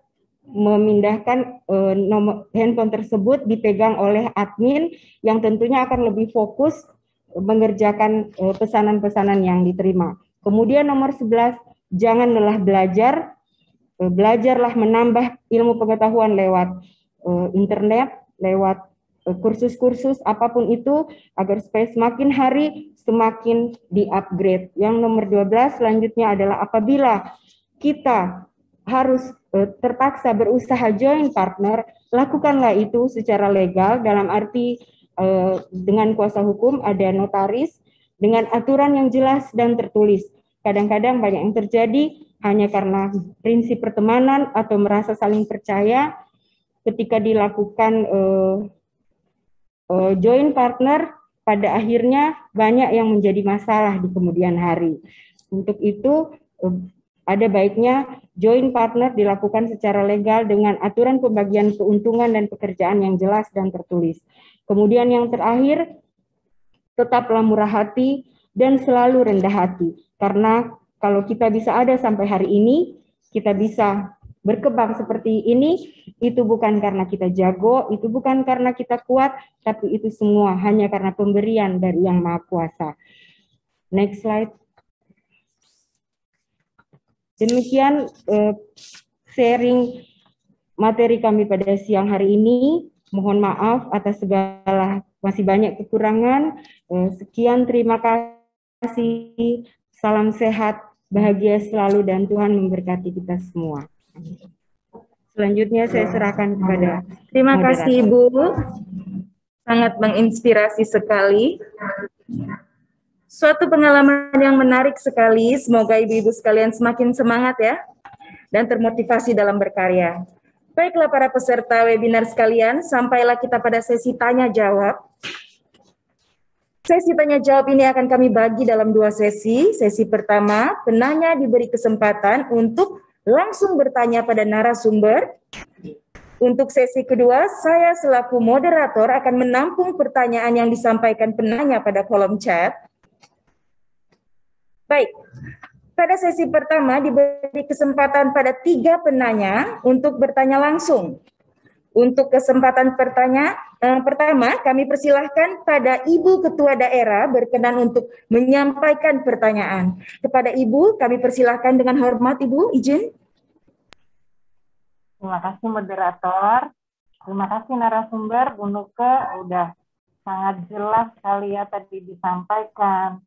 memindahkan nomor handphone tersebut dipegang oleh admin yang tentunya akan lebih fokus mengerjakan pesanan-pesanan yang diterima. Kemudian nomor 11, jangan lelah belajar. Belajarlah menambah ilmu pengetahuan lewat internet, lewat kursus-kursus apapun itu, agar supaya semakin hari semakin di-upgrade. Yang nomor 12 selanjutnya adalah apabila kita harus terpaksa berusaha join partner, lakukanlah itu secara legal, dalam arti dengan kuasa hukum, ada notaris, dengan aturan yang jelas dan tertulis. Kadang-kadang banyak yang terjadi hanya karena prinsip pertemanan atau merasa saling percaya, ketika dilakukan join partner, pada akhirnya banyak yang menjadi masalah di kemudian hari. Untuk itu ada baiknya join partner dilakukan secara legal dengan aturan pembagian keuntungan dan pekerjaan yang jelas dan tertulis. Kemudian yang terakhir, tetaplah murah hati dan selalu rendah hati. Karena kalau kita bisa ada sampai hari ini, kita bisa berkembang seperti ini, itu bukan karena kita jago, itu bukan karena kita kuat, tapi itu semua hanya karena pemberian dari Yang Maha Kuasa. Next slide. Demikian sharing materi kami pada siang hari ini. Mohon maaf atas segala masih banyak kekurangan. Sekian, terima kasih. Salam sehat, bahagia selalu, dan Tuhan memberkati kita semua. Selanjutnya saya serahkan kepada Terima moderator. kasih Ibu, sangat menginspirasi sekali. Suatu pengalaman yang menarik sekali, semoga ibu-ibu sekalian semakin semangat ya, dan termotivasi dalam berkarya. Baiklah para peserta webinar sekalian, sampailah kita pada sesi tanya-jawab. Sesi tanya-jawab ini akan kami bagi dalam 2 sesi. Sesi pertama, penanya diberi kesempatan untuk langsung bertanya pada narasumber. Untuk sesi kedua, saya selaku moderator akan menampung pertanyaan yang disampaikan penanya pada kolom chat. Baik, pada sesi pertama diberi kesempatan pada 3 penanya untuk bertanya langsung. Untuk kesempatan pertama, kami persilahkan pada Ibu Ketua Daerah berkenan untuk menyampaikan pertanyaan. Kepada Ibu, kami persilahkan dengan hormat, Ibu, izin. Terima kasih moderator. Terima kasih narasumber, Bu Nuke, udah sangat jelas sekali ya tadi disampaikan.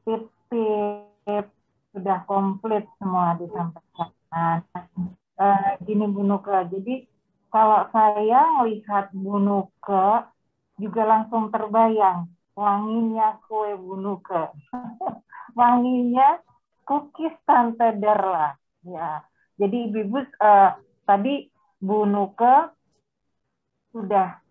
Tips-tips sudah komplit semua disampaikan. Gini Bu Nuke, jadi kalau saya melihat Bu Nuke juga langsung terbayang wanginya kue Bu Nuke. Wanginya cookies Tante Darla. Ya. Jadi ibu-ibu tadi Bu Nuke sudah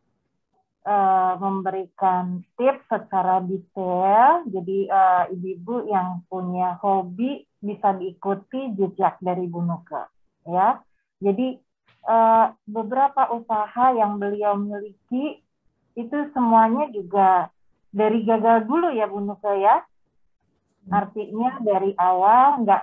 memberikan tips secara detail. Jadi ibu-ibu yang punya hobi bisa diikuti jejak dari Bu Nuke. Ya, jadi beberapa usaha yang beliau miliki itu semuanya juga dari gagal dulu ya Bu Nuke ya. Artinya dari awal nggak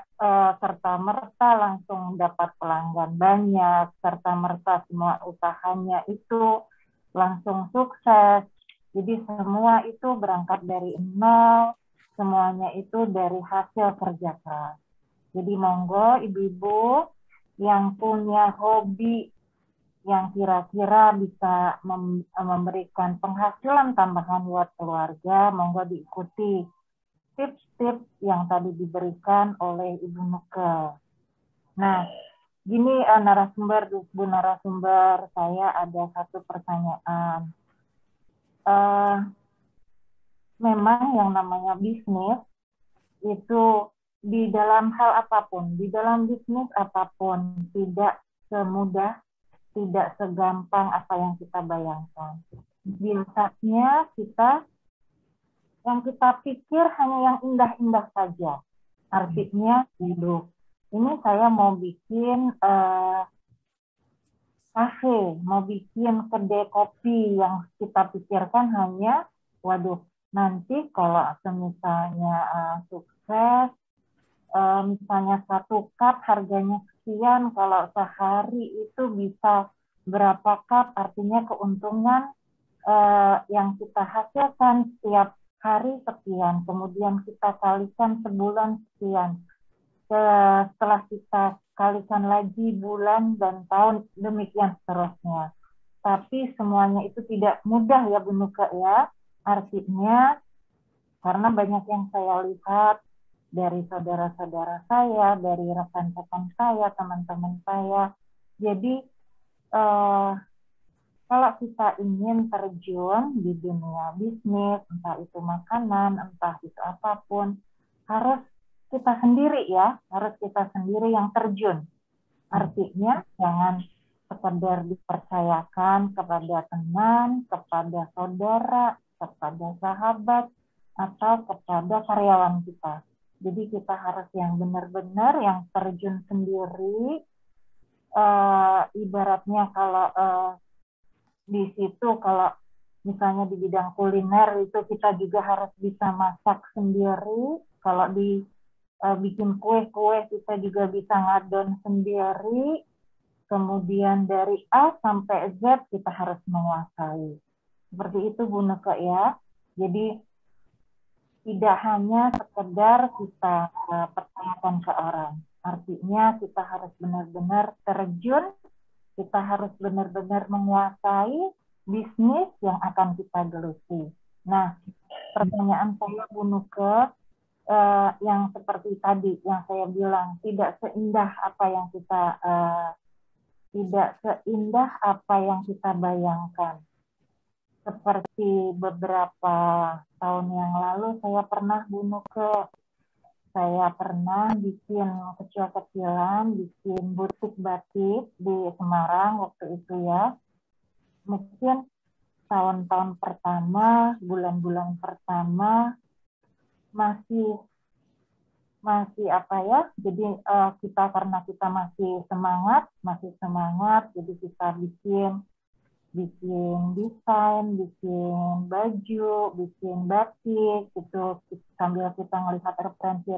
serta-merta langsung dapat pelanggan banyak, serta-merta semua usahanya itu langsung sukses. Jadi semua itu berangkat dari nol, semuanya itu dari hasil kerja keras. Jadi monggo ibu-ibu yang punya hobi yang kira-kira bisa memberikan penghasilan tambahan buat keluarga, monggo diikuti tips-tips yang tadi diberikan oleh Ibu Nuke. Nah, gini Bu narasumber, saya ada satu pertanyaan. Memang yang namanya bisnis itu di dalam hal apapun, di dalam bisnis apapun tidak semudah, tidak segampang apa yang kita bayangkan. Biasanya yang kita pikir hanya yang indah-indah saja. Artinya hidup. Ini saya mau bikin kafe, mau bikin kedai kopi, yang kita pikirkan hanya, waduh, nanti kalau misalnya sukses, misalnya 1 cup harganya sekian, kalau sehari itu bisa berapa cup, artinya keuntungan yang kita hasilkan setiap hari sekian, kemudian kita kalikan sebulan sekian, setelah kita kalikan lagi bulan dan tahun, demikian seterusnya. Tapi semuanya itu tidak mudah ya Bu Nuke ya, artinya karena banyak yang saya lihat dari saudara-saudara saya, dari rekan-rekan saya, teman-teman saya. Jadi kalau kita ingin terjun di dunia bisnis, entah itu makanan, entah itu apapun, harus kita sendiri ya, harus kita sendiri yang terjun. Artinya jangan sekedar dipercayakan kepada teman, kepada saudara, kepada sahabat, atau kepada karyawan kita. Jadi kita harus yang benar-benar yang terjun sendiri. Ibaratnya kalau di situ, kalau misalnya di bidang kuliner itu kita juga harus bisa masak sendiri. Kalau di bikin kue-kue kita juga bisa ngadon sendiri. Kemudian dari A sampai Z kita harus menguasai. Seperti itu Bu Nuke ya. Jadi tidak hanya sekedar kita pertanyakan ke orang. Artinya kita harus benar-benar terjun, kita harus benar-benar menguasai bisnis yang akan kita geluti. Nah, pertanyaan saya Bu Nuke, yang seperti tadi yang saya bilang, tidak seindah apa yang kita bayangkan. Seperti beberapa tahun yang lalu saya pernah Bu Nuke, saya pernah bikin kecil-kecilan, bikin butik batik di Semarang waktu itu ya. Mungkin tahun-tahun pertama, bulan-bulan pertama masih apa ya, jadi karena kita masih semangat, jadi kita bikin desain, bikin baju, bikin batik gitu, sambil kita melihat referensi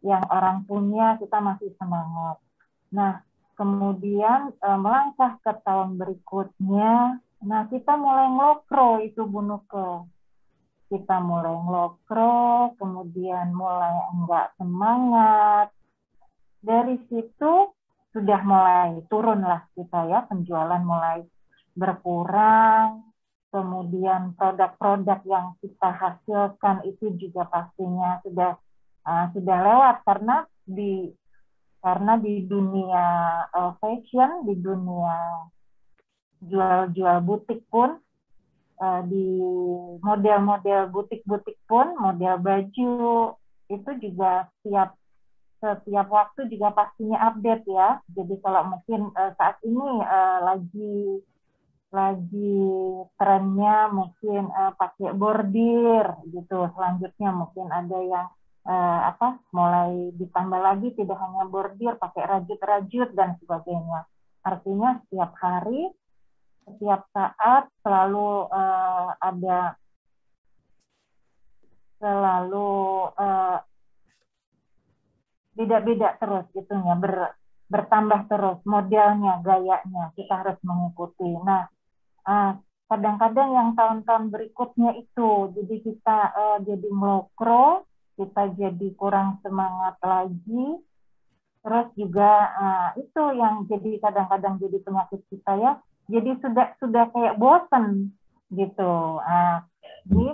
yang orang punya, kita masih semangat. Nah, kemudian melangkah ke tahun berikutnya, nah kita mulai ngelokro itu Bu Nuke. Kita mulai ngelokro, kemudian mulai enggak semangat. Dari situ sudah mulai turun lah kita ya, penjualan mulai berkurang, kemudian produk-produk yang kita hasilkan itu juga pastinya sudah lewat, karena di dunia fashion, di dunia jual-jual butik pun, di model-model butik-butik pun, model baju itu juga setiap waktu juga pastinya update ya. Jadi kalau mungkin saat ini lagi trennya mungkin pakai bordir gitu. Selanjutnya mungkin ada yang mulai ditambah lagi, tidak hanya bordir, pakai rajut-rajut dan sebagainya. Artinya setiap hari, setiap saat selalu beda-beda terus gitu ya, bertambah terus modelnya, gayanya, kita harus mengikuti. Nah, kadang-kadang yang tahun-tahun berikutnya itu, jadi kita jadi ngelokro, kita jadi kurang semangat lagi, terus juga itu yang jadi kadang-kadang jadi penyakit kita ya, jadi sudah kayak bosen gitu. Jadi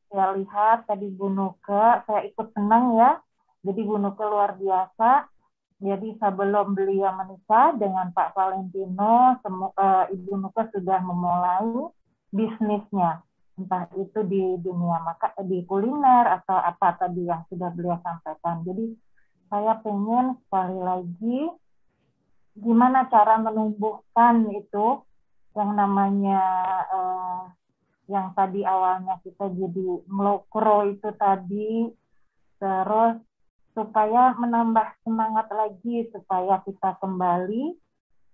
saya lihat tadi Bu Nuke, saya ikut senang ya, jadi Bu Nuke luar biasa. Jadi sebelum beliau menikah dengan Pak Valentino, Ibu Nuke sudah memulai bisnisnya, entah itu di dunia di kuliner atau apa tadi yang sudah beliau sampaikan. Jadi saya pengen sekali lagi gimana cara menumbuhkan itu yang namanya yang tadi awalnya kita jadi ngelokro itu tadi, terus supaya menambah semangat lagi, supaya kita kembali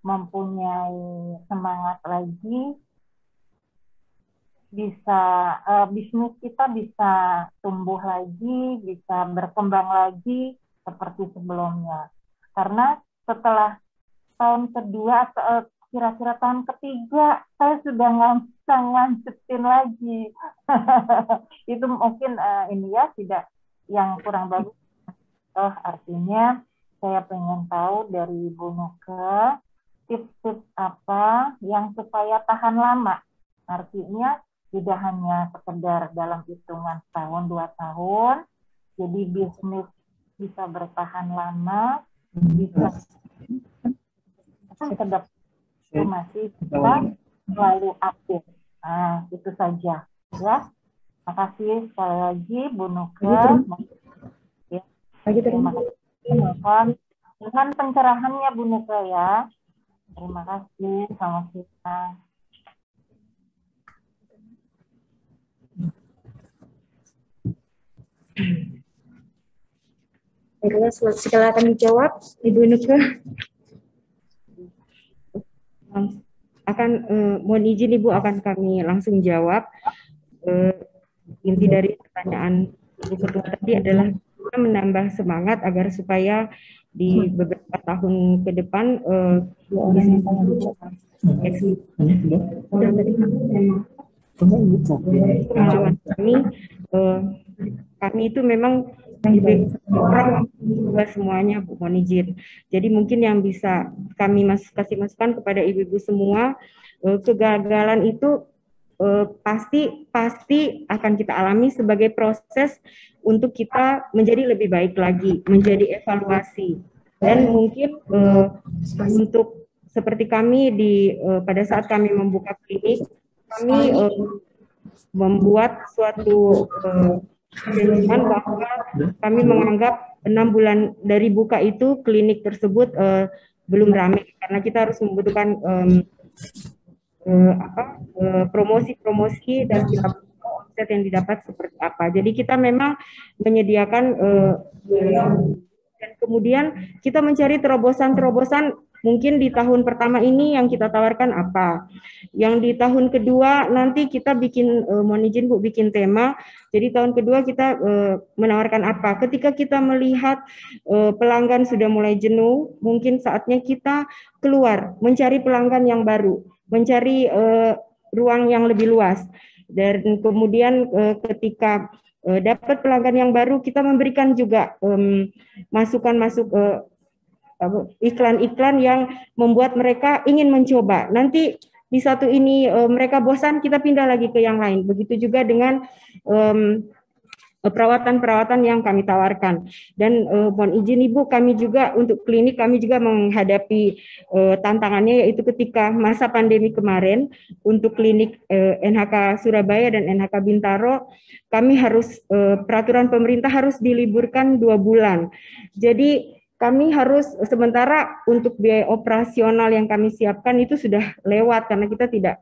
mempunyai semangat lagi, bisa bisnis kita bisa tumbuh lagi, bisa berkembang lagi seperti sebelumnya. Karena setelah tahun kedua atau kira-kira tahun ketiga saya sudah nggak bisa ngancetin lagi. Itu mungkin ini ya tidak yang kurang bagus. Artinya saya pengen tahu dari Bu Nuke tips-tips apa yang supaya tahan lama. Artinya tidak hanya sekedar dalam hitungan setahun 2 tahun, jadi bisnis bisa bertahan lama, bisa ke depan masih bisa selalu update. Itu saja ya. Terima kasih sekali lagi Bu Nuke. Terima kasih. Mohon pencerahannya Bu Nuke ya. Terima kasih. Selamat siang. Baiklah, silakan dijawab Ibu Nuke. Mohon izin Ibu akan kami langsung jawab. Inti dari pertanyaan Ibu Ketua tadi adalah menambah semangat agar supaya di beberapa tahun ke depan kami itu memang semuanya Bu, mohon izin. Jadi mungkin yang bisa kami kasih masukan kepada ibu-ibu semua, kegagalan itu pasti akan kita alami sebagai proses untuk kita menjadi lebih baik lagi, menjadi evaluasi. Dan mungkin untuk seperti kami pada saat kami membuka klinik, kami membuat suatu statement bahwa kami menganggap 6 bulan dari buka itu klinik tersebut belum ramai karena kita harus membutuhkan promosi dan kita omset yang didapat seperti apa. Jadi kita memang menyediakan dan kemudian kita mencari terobosan-terobosan. Mungkin di tahun pertama ini yang kita tawarkan apa, yang di tahun kedua nanti kita bikin, mohon izin Bu, bikin tema. Jadi tahun kedua kita menawarkan apa. Ketika kita melihat pelanggan sudah mulai jenuh, mungkin saatnya kita keluar mencari pelanggan yang baru, mencari ruang yang lebih luas. Dan kemudian ketika dapat pelanggan yang baru, kita memberikan juga iklan-iklan yang membuat mereka ingin mencoba. Nanti di satu ini mereka bosan, kita pindah lagi ke yang lain. Begitu juga dengan perawatan-perawatan yang kami tawarkan. Dan mohon izin Ibu, kami juga untuk klinik kami juga menghadapi tantangannya, yaitu ketika masa pandemi kemarin untuk klinik NHK Surabaya dan NHK Bintaro, kami harus peraturan pemerintah harus diliburkan 2 bulan. Jadi kami harus sementara untuk biaya operasional yang kami siapkan itu sudah lewat karena kita tidak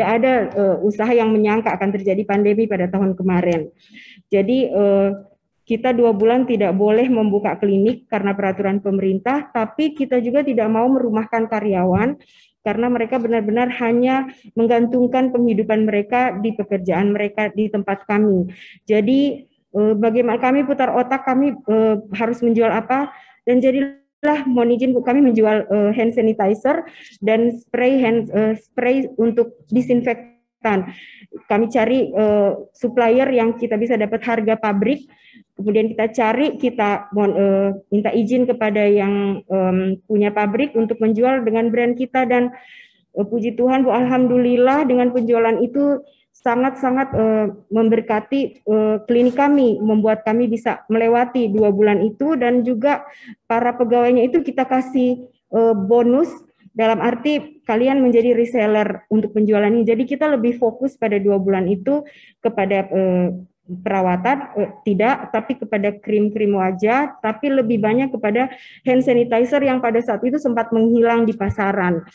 ada usaha yang menyangka akan terjadi pandemi pada tahun kemarin. Jadi kita 2 bulan tidak boleh membuka klinik karena peraturan pemerintah, tapi kita juga tidak mau merumahkan karyawan karena mereka benar-benar hanya menggantungkan penghidupan mereka di pekerjaan mereka di tempat kami. Jadi bagaimana kami putar otak, kami harus menjual apa, dan jadilah mohon izin Bu, kami menjual hand sanitizer dan spray untuk disinfektan Kami cari supplier yang kita bisa dapat harga pabrik, kemudian kita cari, kita minta izin kepada yang punya pabrik untuk menjual dengan brand kita, dan puji Tuhan Bu, alhamdulillah dengan penjualan itu sangat-sangat memberkati klinik kami, membuat kami bisa melewati 2 bulan itu, dan juga para pegawainya itu kita kasih bonus dalam arti kalian menjadi reseller untuk penjualan ini. Jadi kita lebih fokus pada 2 bulan itu kepada perawatan, tidak, tapi kepada krim-krim wajah, tapi lebih banyak kepada hand sanitizer yang pada saat itu sempat menghilang di pasaran.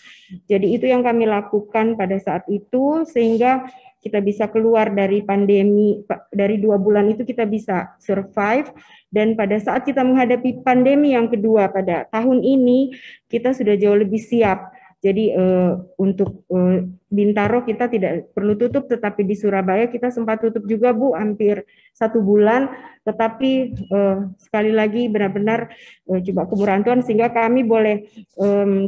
Jadi itu yang kami lakukan pada saat itu, sehingga kita bisa keluar dari pandemi, dari 2 bulan itu kita bisa survive, dan pada saat kita menghadapi pandemi yang kedua pada tahun ini, kita sudah jauh lebih siap. Jadi untuk Bintaro kita tidak perlu tutup, tetapi di Surabaya kita sempat tutup juga Bu, hampir 1 bulan, tetapi sekali lagi benar-benar coba kemurahan Tuhan sehingga kami boleh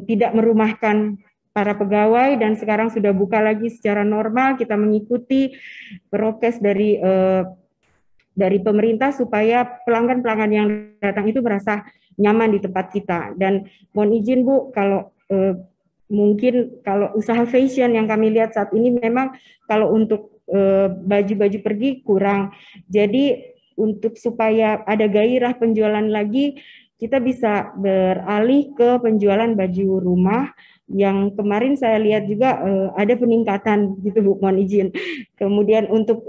tidak merumahkan para pegawai, dan sekarang sudah buka lagi secara normal. Kita mengikuti prokes dari pemerintah supaya pelanggan-pelanggan yang datang itu merasa nyaman di tempat kita. Dan mohon izin Bu, kalau mungkin kalau usaha fashion yang kami lihat saat ini memang kalau untuk baju-baju pergi kurang. Jadi untuk supaya ada gairah penjualan lagi, kita bisa beralih ke penjualan baju rumah, yang kemarin saya lihat juga ada peningkatan gitu Bu, mohon izin. Kemudian untuk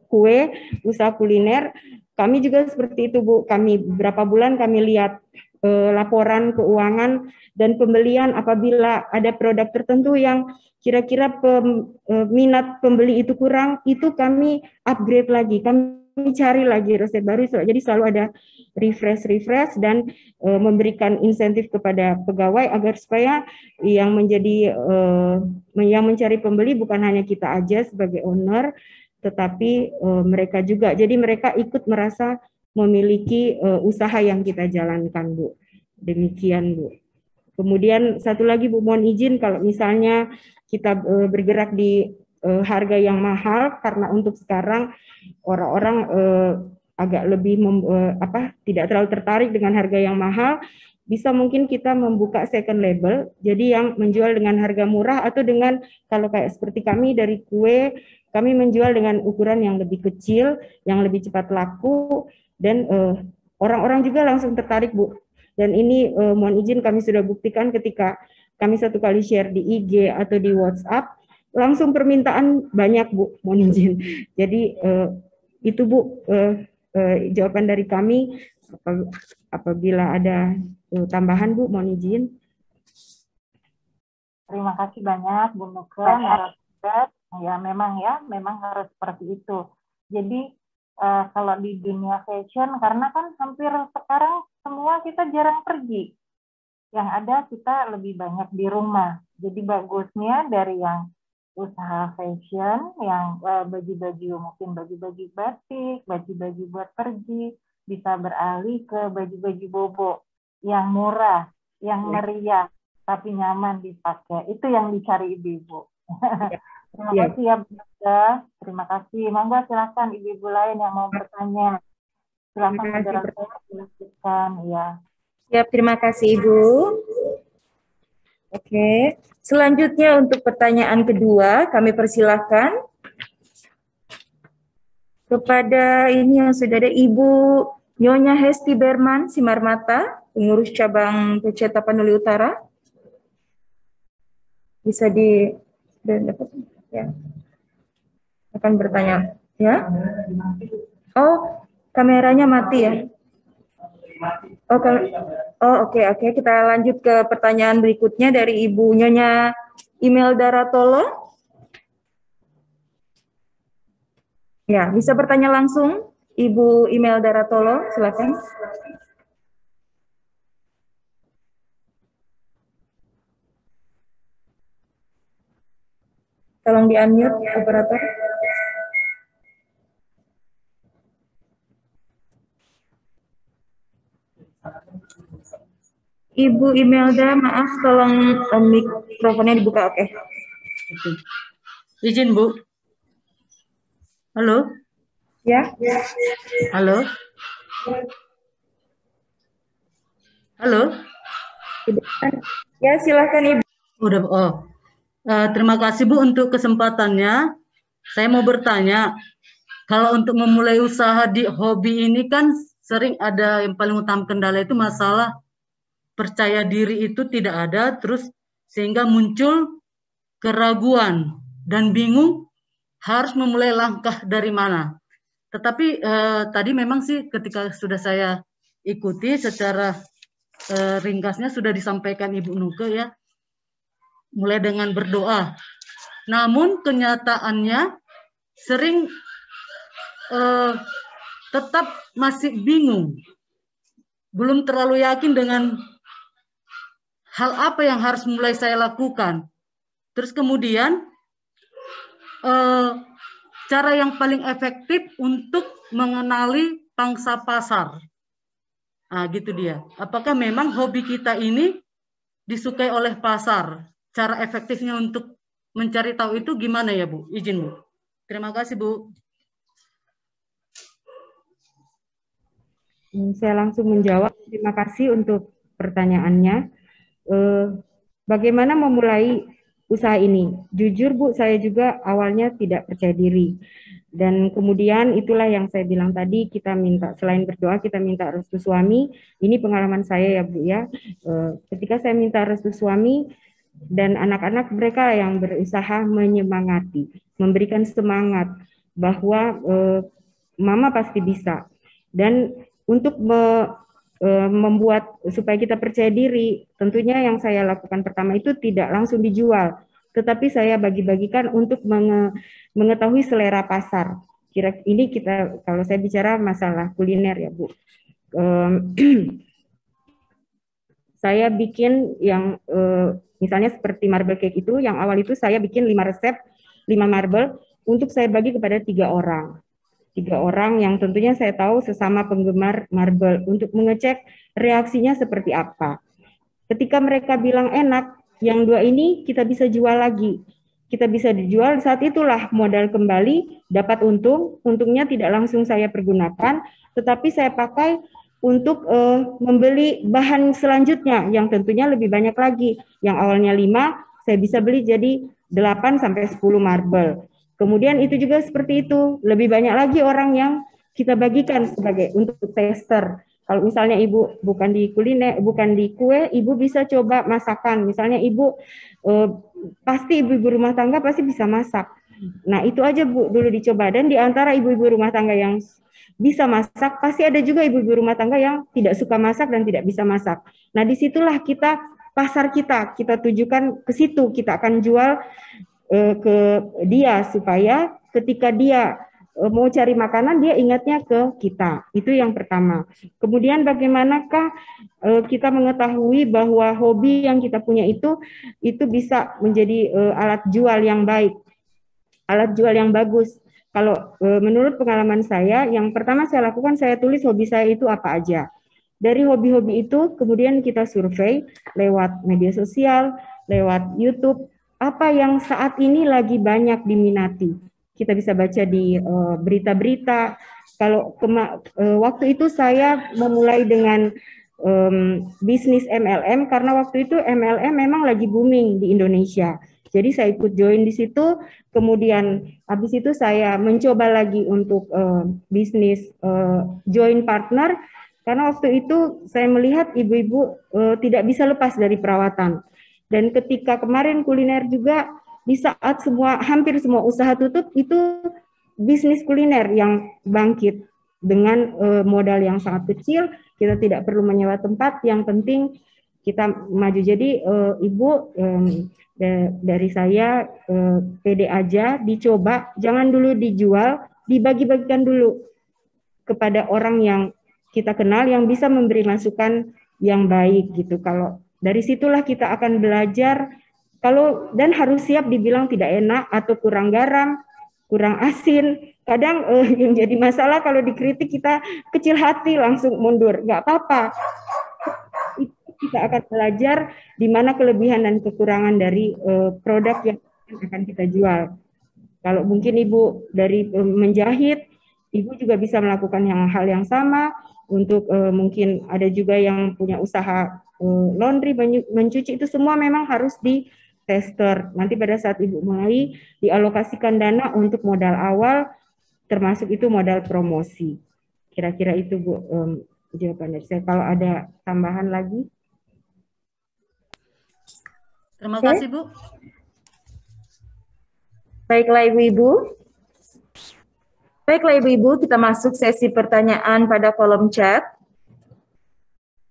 kue, usaha kuliner, kami juga seperti itu Bu. Kami beberapa bulan kami lihat laporan keuangan dan pembelian, apabila ada produk tertentu yang kira-kira minat pembeli itu kurang, itu kami upgrade lagi, kami cari lagi resep baru. Jadi selalu ada refresh dan memberikan insentif kepada pegawai agar supaya yang menjadi yang mencari pembeli bukan hanya kita aja sebagai owner, tetapi mereka juga. Jadi mereka ikut merasa memiliki usaha yang kita jalankan Bu. Demikian Bu. Kemudian satu lagi Bu, mohon izin kalau misalnya kita bergerak di harga yang mahal, karena untuk sekarang orang-orang agak lebih tidak terlalu tertarik dengan harga yang mahal, bisa mungkin kita membuka second label, jadi yang menjual dengan harga murah, atau dengan kalau kayak seperti kami dari kue, kami menjual dengan ukuran yang lebih kecil, yang lebih cepat laku, dan orang-orang juga langsung tertarik Bu. Dan ini mohon izin kami sudah buktikan ketika kami satu kali share di IG atau di WhatsApp, langsung permintaan banyak Bu, mohon izin. Jadi itu Bu jawaban dari kami. Apabila ada tambahan Bu, mohon izin. Terima kasih banyak Bu Nuke, narasumber. Ya memang harus seperti itu. Jadi kalau di dunia fashion, karena kan hampir sekarang semua kita jarang pergi. Yang ada kita lebih banyak di rumah. Jadi bagusnya dari yang usaha fashion, yang baju-baju, mungkin baju-baju batik, baju-baju buat pergi, bisa beralih ke baju-baju bobo yang murah, yang meriah, tapi nyaman dipakai. Itu yang dicari ibu-ibu. Terima kasih ya Bu. Terima kasih. Monggo silakan ibu-ibu lain yang mau bertanya. Silakan silakan ya. Siap, terima kasih Ibu. Oke, selanjutnya untuk pertanyaan kedua kami persilahkan kepada ini yang sudah ada Ibu Nyonya Hesti Berman Simarmata, pengurus cabang PC Tapanuli Utara. Bisa ya. Akan bertanya ya. Oh, kameranya mati ya. Oke. Kita lanjut ke pertanyaan berikutnya dari Ibu Nyonya Imelda Ratolo. Ya, bisa bertanya langsung Ibu Imelda Ratolo, silakan. Tolong di-unmute operator. Ibu Imelda, maaf, tolong mikrofonnya dibuka, oke. Izin, Bu. Halo? Ya, Halo? Halo? ya silahkan Ibu. Udah, oh. Terima kasih, Bu, untuk kesempatannya. Saya mau bertanya, kalau untuk memulai usaha di hobi ini kan sering ada yang paling utama kendala itu masalah percaya diri itu tidak ada, terus sehingga muncul keraguan dan bingung harus memulai langkah dari mana. Tetapi tadi memang sih ketika sudah saya ikuti secara ringkasnya sudah disampaikan Ibu Nuke ya, mulai dengan berdoa. Namun kenyataannya sering tetap masih bingung, belum terlalu yakin dengan hal apa yang harus mulai saya lakukan. Terus kemudian cara yang paling efektif untuk mengenali pangsa pasar. Nah, gitu dia. Apakah memang hobi kita ini disukai oleh pasar? Cara efektifnya untuk mencari tahu itu gimana ya, Bu? Izin, Bu. Terima kasih, Bu. Saya langsung menjawab. Terima kasih untuk pertanyaannya. Bagaimana memulai usaha ini? Jujur, Bu, saya juga awalnya tidak percaya diri. Dan kemudian itulah yang saya bilang tadi, kita minta, selain berdoa, kita minta restu suami. Ini pengalaman saya ya, Bu, ya. Ketika saya minta restu suami, dan anak-anak mereka yang berusaha menyemangati, memberikan semangat bahwa mama pasti bisa. Dan untuk membuat supaya kita percaya diri, tentunya yang saya lakukan pertama itu tidak langsung dijual, tetapi saya bagi-bagikan untuk mengetahui selera pasar. Kira ini kita, kalau saya bicara masalah kuliner ya, Bu. Saya bikin yang misalnya seperti marble cake itu, yang awal itu saya bikin 5 resep, 5 marble, untuk saya bagi kepada 3 orang. 3 orang yang tentunya saya tahu sesama penggemar marble, untuk mengecek reaksinya seperti apa. Ketika mereka bilang enak, yang 2 ini kita bisa jual lagi. Kita bisa dijual, saat itulah modal kembali, dapat untung. Untungnya tidak langsung saya pergunakan, tetapi saya pakai untuk membeli bahan selanjutnya yang tentunya lebih banyak lagi. Yang awalnya 5, saya bisa beli jadi 8 sampai 10 marble. Kemudian itu juga seperti itu, lebih banyak lagi orang yang kita bagikan sebagai untuk tester. Kalau misalnya Ibu bukan di kuliner, bukan di kue, Ibu bisa coba masakan. Misalnya Ibu pasti ibu-ibu rumah tangga pasti bisa masak. Nah, itu aja Bu dulu dicoba. Dan di antara ibu-ibu rumah tangga yang bisa masak, pasti ada juga ibu-ibu rumah tangga yang tidak suka masak dan tidak bisa masak. Nah, disitulah kita, pasar kita tujukan ke situ. Kita akan jual ke dia supaya ketika dia mau cari makanan dia ingatnya ke kita. Itu yang pertama. Kemudian bagaimanakah kita mengetahui bahwa hobi yang kita punya itu bisa menjadi alat jual yang baik, alat jual yang bagus. Kalau menurut pengalaman saya, yang pertama saya lakukan, saya tulis hobi saya itu apa aja. Dari hobi-hobi itu kemudian kita survei lewat media sosial, lewat YouTube, apa yang saat ini lagi banyak diminati. Kita bisa baca di berita-berita. Kalau waktu itu saya memulai dengan bisnis MLM, karena waktu itu MLM memang lagi booming di Indonesia. Jadi saya ikut join di situ, kemudian habis itu saya mencoba lagi untuk bisnis join partner, karena waktu itu saya melihat ibu-ibu tidak bisa lepas dari perawatan. Dan ketika kemarin kuliner juga, di saat hampir semua usaha tutup, itu bisnis kuliner yang bangkit dengan modal yang sangat kecil. Kita tidak perlu menyewa tempat, yang penting kita maju. Jadi Ibu, dari saya pede aja, dicoba, jangan dulu dijual, dibagi-bagikan dulu kepada orang yang kita kenal, yang bisa memberi masukan yang baik gitu. Kalau dari situlah kita akan belajar, dan harus siap dibilang tidak enak atau kurang garam, kurang asin. Kadang yang jadi masalah kalau dikritik kita kecil hati langsung mundur, nggak apa-apa. Kita akan belajar di mana kelebihan dan kekurangan dari produk yang akan kita jual. Kalau mungkin Ibu dari menjahit, Ibu juga bisa melakukan hal yang sama. Untuk mungkin ada juga yang punya usaha laundry, mencuci, itu semua memang harus di tester. Nanti pada saat Ibu mulai dialokasikan dana untuk modal awal, termasuk itu modal promosi. Kira-kira itu Bu jawaban dari saya. Kalau ada tambahan lagi. Terima kasih Bu. Baiklah Ibu-Ibu. Baiklah Ibu-Ibu, kita masuk sesi pertanyaan pada kolom chat.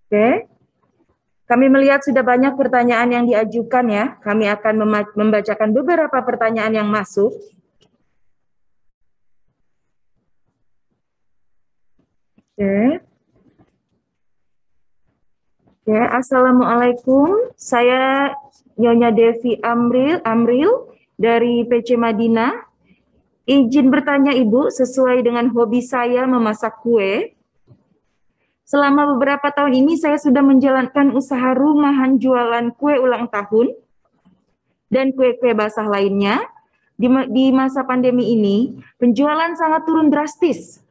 Oke. Kami melihat sudah banyak pertanyaan yang diajukan ya. Kami akan membacakan beberapa pertanyaan yang masuk. Oke. Oke, Assalamualaikum. Saya Nyonya Devi Amril dari PC Madinah. Izin bertanya Ibu, sesuai dengan hobi saya memasak kue. Selama beberapa tahun ini saya sudah menjalankan usaha rumahan jualan kue ulang tahun dan kue-kue basah lainnya. Di masa pandemi ini, penjualan sangat turun drastis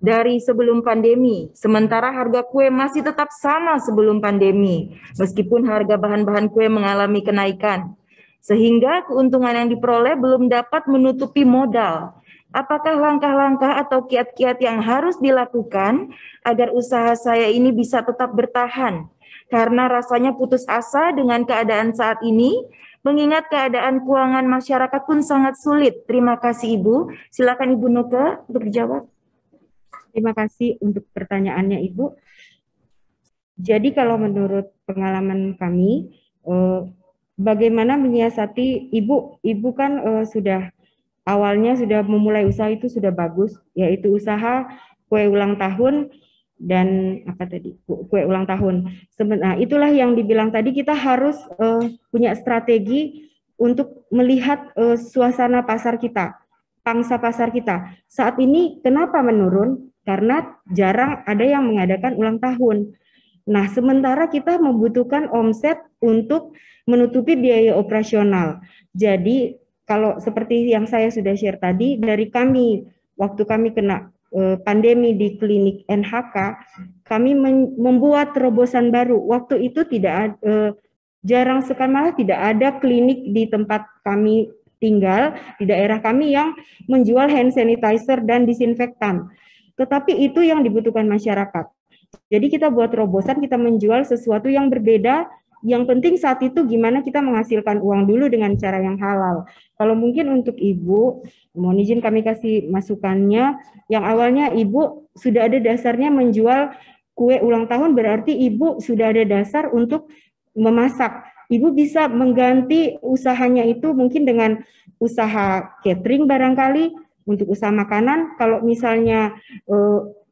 dari sebelum pandemi, sementara harga kue masih tetap sama sebelum pandemi, meskipun harga bahan-bahan kue mengalami kenaikan. Sehingga keuntungan yang diperoleh belum dapat menutupi modal. Apakah langkah-langkah atau kiat-kiat yang harus dilakukan agar usaha saya ini bisa tetap bertahan? Karena rasanya putus asa dengan keadaan saat ini, mengingat keadaan keuangan masyarakat pun sangat sulit. Terima kasih Ibu. Silakan Ibu Nuke untuk dijawab. Terima kasih untuk pertanyaannya Ibu. Jadi kalau menurut pengalaman kami, bagaimana menyiasati Ibu kan sudah awalnya sudah memulai usaha itu sudah bagus, yaitu usaha kue ulang tahun dan kue ulang tahun. Nah, itulah yang dibilang tadi, kita harus punya strategi untuk melihat suasana pasar kita, pangsa pasar kita. Saat ini kenapa menurun? Karena jarang ada yang mengadakan ulang tahun. Nah, sementara kita membutuhkan omset untuk menutupi biaya operasional. Jadi, kalau seperti yang saya sudah share tadi, dari kami, waktu kami kena pandemi di klinik NHK, kami membuat terobosan baru. Waktu itu jarang sekali, malah tidak ada klinik di tempat kami tinggal, di daerah kami yang menjual hand sanitizer dan disinfektan. Tetapi itu yang dibutuhkan masyarakat. Jadi kita buat terobosan, kita menjual sesuatu yang berbeda. Yang penting saat itu gimana kita menghasilkan uang dulu dengan cara yang halal. Kalau mungkin untuk Ibu, mohon izin kami kasih masukannya, yang awalnya Ibu sudah ada dasarnya menjual kue ulang tahun, berarti Ibu sudah ada dasar untuk memasak. Ibu bisa mengganti usahanya itu mungkin dengan usaha catering barangkali, untuk usaha makanan. Kalau misalnya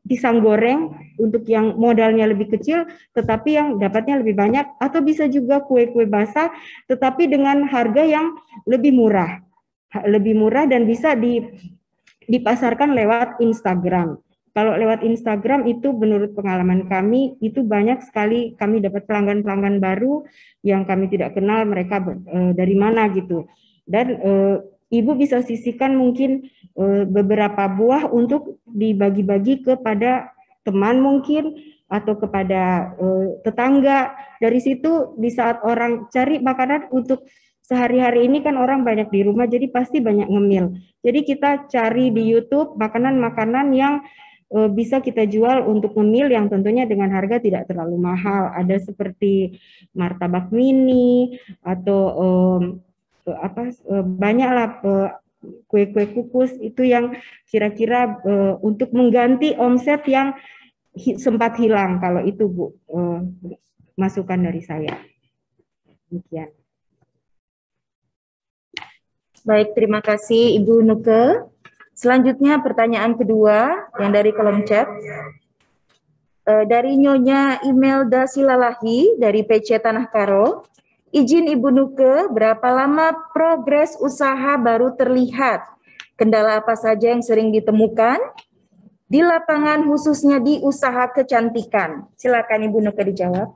pisang goreng untuk yang modalnya lebih kecil tetapi yang dapatnya lebih banyak, atau bisa juga kue-kue basah tetapi dengan harga yang lebih murah dan bisa dipasarkan lewat Instagram. Kalau lewat Instagram itu menurut pengalaman kami itu banyak sekali kami dapat pelanggan-pelanggan baru yang kami tidak kenal mereka dari mana gitu. Dan Ibu bisa sisihkan mungkin beberapa buah untuk dibagi-bagi kepada teman mungkin atau kepada tetangga. Dari situ di saat orang cari makanan untuk sehari-hari ini kan orang banyak di rumah, jadi pasti banyak ngemil. Jadi kita cari di YouTube makanan-makanan yang bisa kita jual untuk ngemil yang tentunya dengan harga tidak terlalu mahal. Ada seperti martabak mini atau banyaklah kue-kue kukus itu yang kira-kira untuk mengganti omset yang sempat hilang. Kalau itu Bu, masukan dari saya. Demikian. Baik, terima kasih Ibu Nuke. Selanjutnya pertanyaan kedua yang dari kolom chat. Dari Nyonya Imelda Silalahi dari PC Tanah Karo. Izin Ibu Nuke, berapa lama progres usaha baru terlihat? Kendala apa saja yang sering ditemukan di lapangan khususnya di usaha kecantikan? Silakan Ibu Nuke dijawab.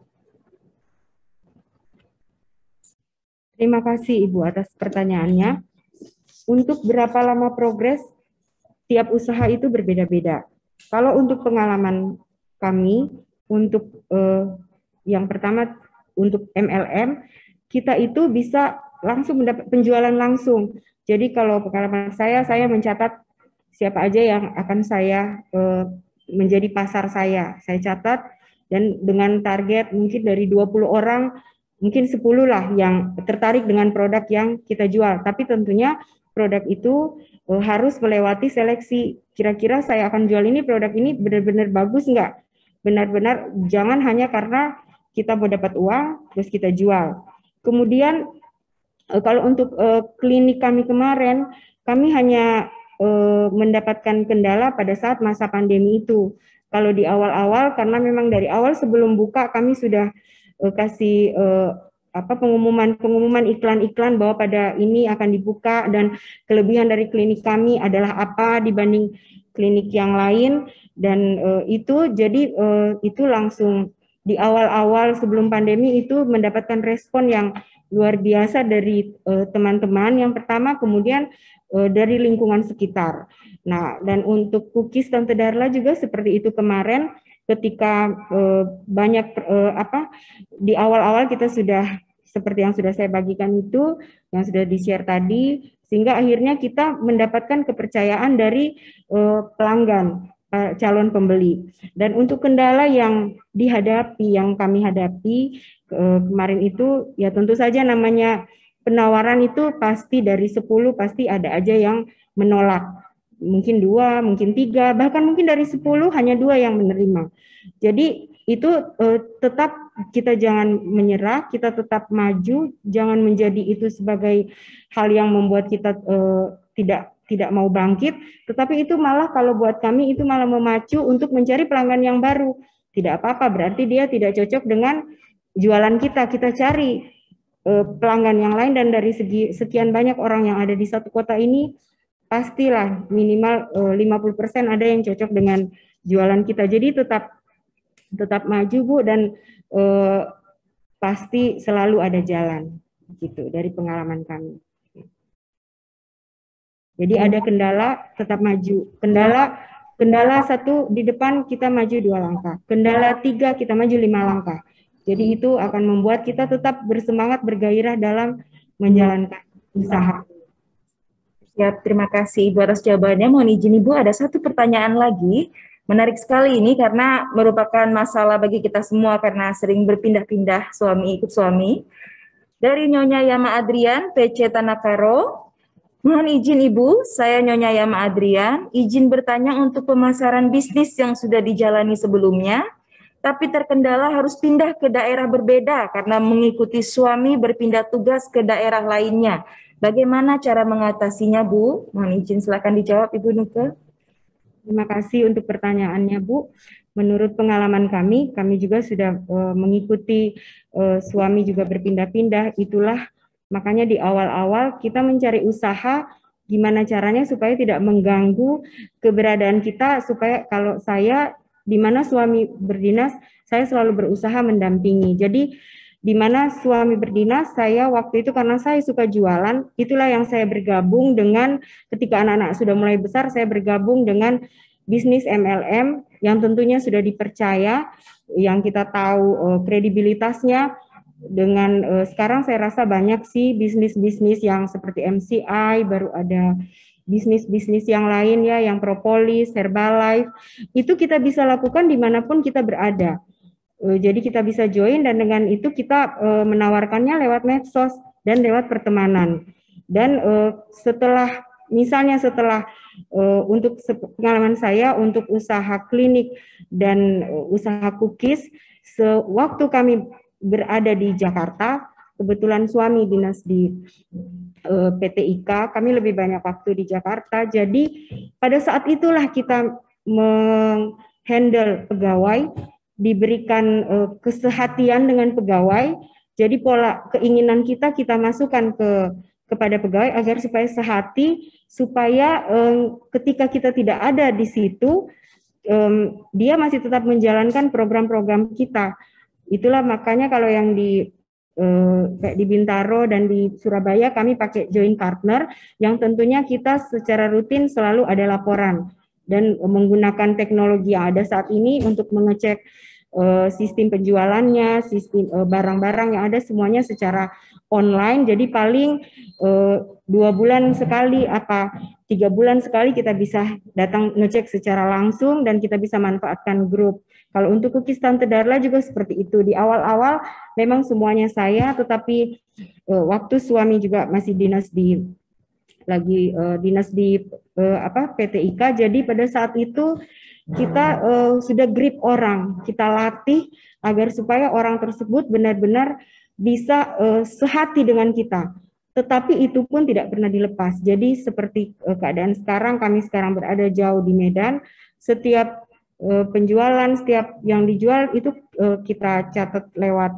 Terima kasih Ibu atas pertanyaannya. untuk berapa lama progres tiap usaha itu berbeda-beda. Kalau untuk pengalaman kami, untuk yang pertama untuk MLM, kita itu bisa langsung mendapat penjualan langsung. Jadi kalau pengalaman saya mencatat siapa aja yang akan saya menjadi pasar saya catat, dan dengan target mungkin dari 20 orang, mungkin 10 lah yang tertarik dengan produk yang kita jual. Tapi tentunya produk itu harus melewati seleksi. Kira-kira saya akan jual ini, produk ini benar-benar bagus nggak? Benar-benar jangan hanya karena kita mau dapat uang terus kita jual. Kemudian kalau untuk klinik kami kemarin, kami hanya mendapatkan kendala pada saat masa pandemi itu. Kalau di awal-awal, karena memang dari awal sebelum buka kami sudah kasih pengumuman iklan-iklan bahwa pada ini akan dibuka, dan kelebihan dari klinik kami adalah apa dibanding klinik yang lain, dan itu jadi itu langsung di awal-awal sebelum pandemi itu mendapatkan respon yang luar biasa dari teman-teman yang pertama, kemudian dari lingkungan sekitar. Nah, dan untuk cookies Tante Darla juga seperti itu kemarin, ketika banyak di awal-awal kita sudah seperti yang sudah saya bagikan itu, yang sudah di-share tadi, sehingga akhirnya kita mendapatkan kepercayaan dari pelanggan, calon pembeli. Dan untuk kendala yang dihadapi, yang kami hadapi kemarin itu, ya tentu saja namanya penawaran itu pasti dari 10 pasti ada aja yang menolak. Mungkin 2, mungkin 3, bahkan mungkin dari 10 hanya 2 yang menerima. Jadi itu tetap kita jangan menyerah, kita tetap maju, jangan menjadi itu sebagai hal yang membuat kita tidak mau bangkit, tetapi itu malah kalau buat kami itu malah memacu untuk mencari pelanggan yang baru. Tidak apa-apa, berarti dia tidak cocok dengan jualan kita cari pelanggan yang lain, dan dari segi sekian banyak orang yang ada di satu kota ini, pastilah minimal 50% ada yang cocok dengan jualan kita. Jadi tetap maju Bu, dan pasti selalu ada jalan gitu dari pengalaman kami. Jadi ada kendala, tetap maju. Kendala 1 di depan kita maju 2 langkah. Kendala 3 kita maju 5 langkah. Jadi itu akan membuat kita tetap bersemangat, bergairah dalam menjalankan usaha. Siap, terima kasih Ibu atas jawabannya. Mohon izin Ibu, ada 1 pertanyaan lagi. Menarik sekali ini karena merupakan masalah bagi kita semua karena sering berpindah-pindah suami ikut suami. Dari Nyonya Yama Adrian, PC Tanakaro. Mohon izin Ibu, saya Nyonya Yama Adrian, izin bertanya untuk pemasaran bisnis yang sudah dijalani sebelumnya, tapi terkendala harus pindah ke daerah berbeda karena mengikuti suami berpindah tugas ke daerah lainnya. Bagaimana cara mengatasinya, Bu? Mohon izin silakan dijawab Ibu Nuke. Terima kasih untuk pertanyaannya, Bu. Menurut pengalaman kami juga sudah mengikuti suami juga berpindah-pindah, itulah makanya di awal-awal kita mencari usaha gimana caranya supaya tidak mengganggu keberadaan kita, supaya kalau saya di mana suami berdinas, saya selalu berusaha mendampingi. Jadi di mana suami berdinas, saya waktu itu karena saya suka jualan, itulah yang saya bergabung dengan, ketika anak-anak sudah mulai besar, saya bergabung dengan bisnis MLM yang tentunya sudah dipercaya, yang kita tahu kredibilitasnya. Dengan sekarang saya rasa banyak sih bisnis-bisnis yang seperti MCI, baru ada bisnis-bisnis yang lain ya, yang Propolis, Herbalife, itu kita bisa lakukan dimanapun kita berada. Jadi kita bisa join, dan dengan itu kita menawarkannya lewat medsos dan lewat pertemanan. Dan setelah untuk pengalaman saya untuk usaha klinik dan usaha cookies, sewaktu kami berada di Jakarta, kebetulan suami dinas di PT IKA, kami lebih banyak waktu di Jakarta, jadi pada saat itulah kita menghandle pegawai, diberikan kesehatian dengan pegawai, jadi pola keinginan kita masukkan kepada pegawai agar supaya sehati, supaya ketika kita tidak ada di situ, dia masih tetap menjalankan program-program kita. Itulah makanya kalau yang di kayak di Bintaro dan di Surabaya kami pakai joint partner yang tentunya kita secara rutin selalu ada laporan dan menggunakan teknologi yang ada saat ini untuk mengecek sistem penjualannya, sistem barang-barang yang ada semuanya secara online. Jadi paling 2 bulan sekali 3 bulan sekali kita bisa datang ngecek secara langsung dan kita bisa manfaatkan grup. Kalau untuk Cookies Tante Darla juga seperti itu. Di awal-awal memang semuanya saya, tetapi waktu suami juga masih dinas di PT IKA. Jadi pada saat itu kita sudah grip orang, kita latih agar supaya orang tersebut benar-benar bisa sehati dengan kita. Tetapi itu pun tidak pernah dilepas. Jadi seperti keadaan sekarang, kami sekarang berada jauh di Medan, setiap penjualan, setiap yang dijual itu kita catat lewat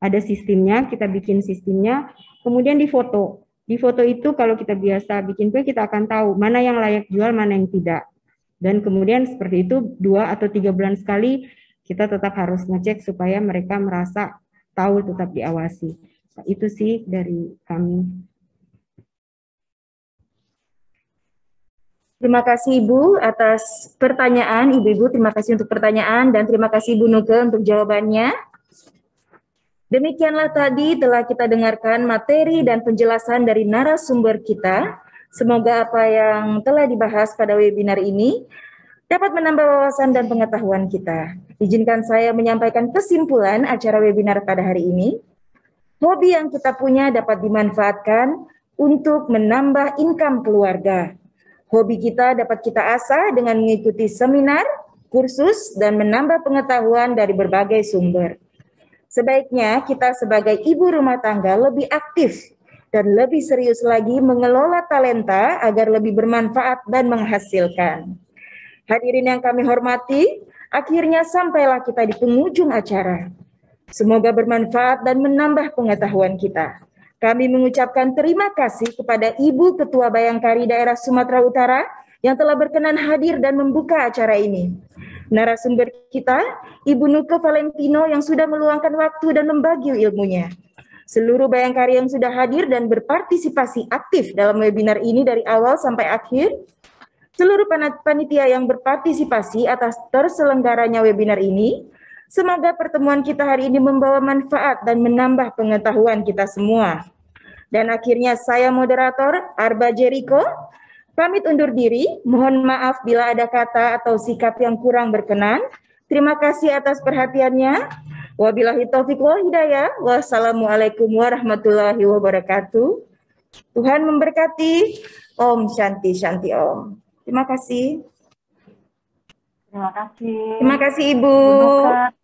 ada sistemnya, kita bikin sistemnya, kemudian difoto. Di foto itu kalau kita biasa bikin kue, kita akan tahu mana yang layak jual, mana yang tidak. Dan kemudian seperti itu 2 atau 3 bulan sekali kita tetap harus ngecek supaya mereka merasa tahu, tetap diawasi. Itu sih dari kami. Terima kasih Ibu atas pertanyaan, Ibu-Ibu terima kasih untuk pertanyaan dan terima kasih Ibu Nuke untuk jawabannya. Demikianlah tadi telah kita dengarkan materi dan penjelasan dari narasumber kita. Semoga apa yang telah dibahas pada webinar ini dapat menambah wawasan dan pengetahuan kita. Izinkan saya menyampaikan kesimpulan acara webinar pada hari ini. Hobi yang kita punya dapat dimanfaatkan untuk menambah income keluarga. Hobi kita dapat kita asah dengan mengikuti seminar, kursus, dan menambah pengetahuan dari berbagai sumber. Sebaiknya kita sebagai ibu rumah tangga lebih aktif dan lebih serius lagi mengelola talenta agar lebih bermanfaat dan menghasilkan. Hadirin yang kami hormati, akhirnya sampailah kita di penghujung acara. Semoga bermanfaat dan menambah pengetahuan kita. Kami mengucapkan terima kasih kepada Ibu Ketua Bayangkari Daerah Sumatera Utara yang telah berkenan hadir dan membuka acara ini. Narasumber kita, Ibu Nuke Valentino yang sudah meluangkan waktu dan membagi ilmunya. Seluruh Bayangkari yang sudah hadir dan berpartisipasi aktif dalam webinar ini dari awal sampai akhir. Seluruh panitia yang berpartisipasi atas terselenggaranya webinar ini. Semoga pertemuan kita hari ini membawa manfaat dan menambah pengetahuan kita semua. Dan akhirnya saya moderator Arba Jericho, pamit undur diri. Mohon maaf bila ada kata atau sikap yang kurang berkenan. Terima kasih atas perhatiannya. Wabillahi taufiq wal hidayah. Wassalamualaikum warahmatullahi wabarakatuh. Tuhan memberkati. Om Shanti Shanti Om. Terima kasih. Terima kasih. Terima kasih Ibu.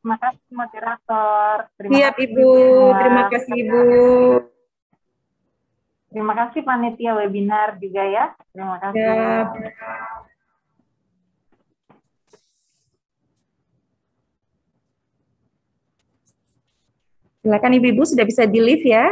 Terima kasih moderator. Siap Ibu. Terima kasih Ibu. Terima kasih panitia webinar juga ya. Terima kasih. Siap. Silakan Ibu-Ibu sudah bisa di-live ya.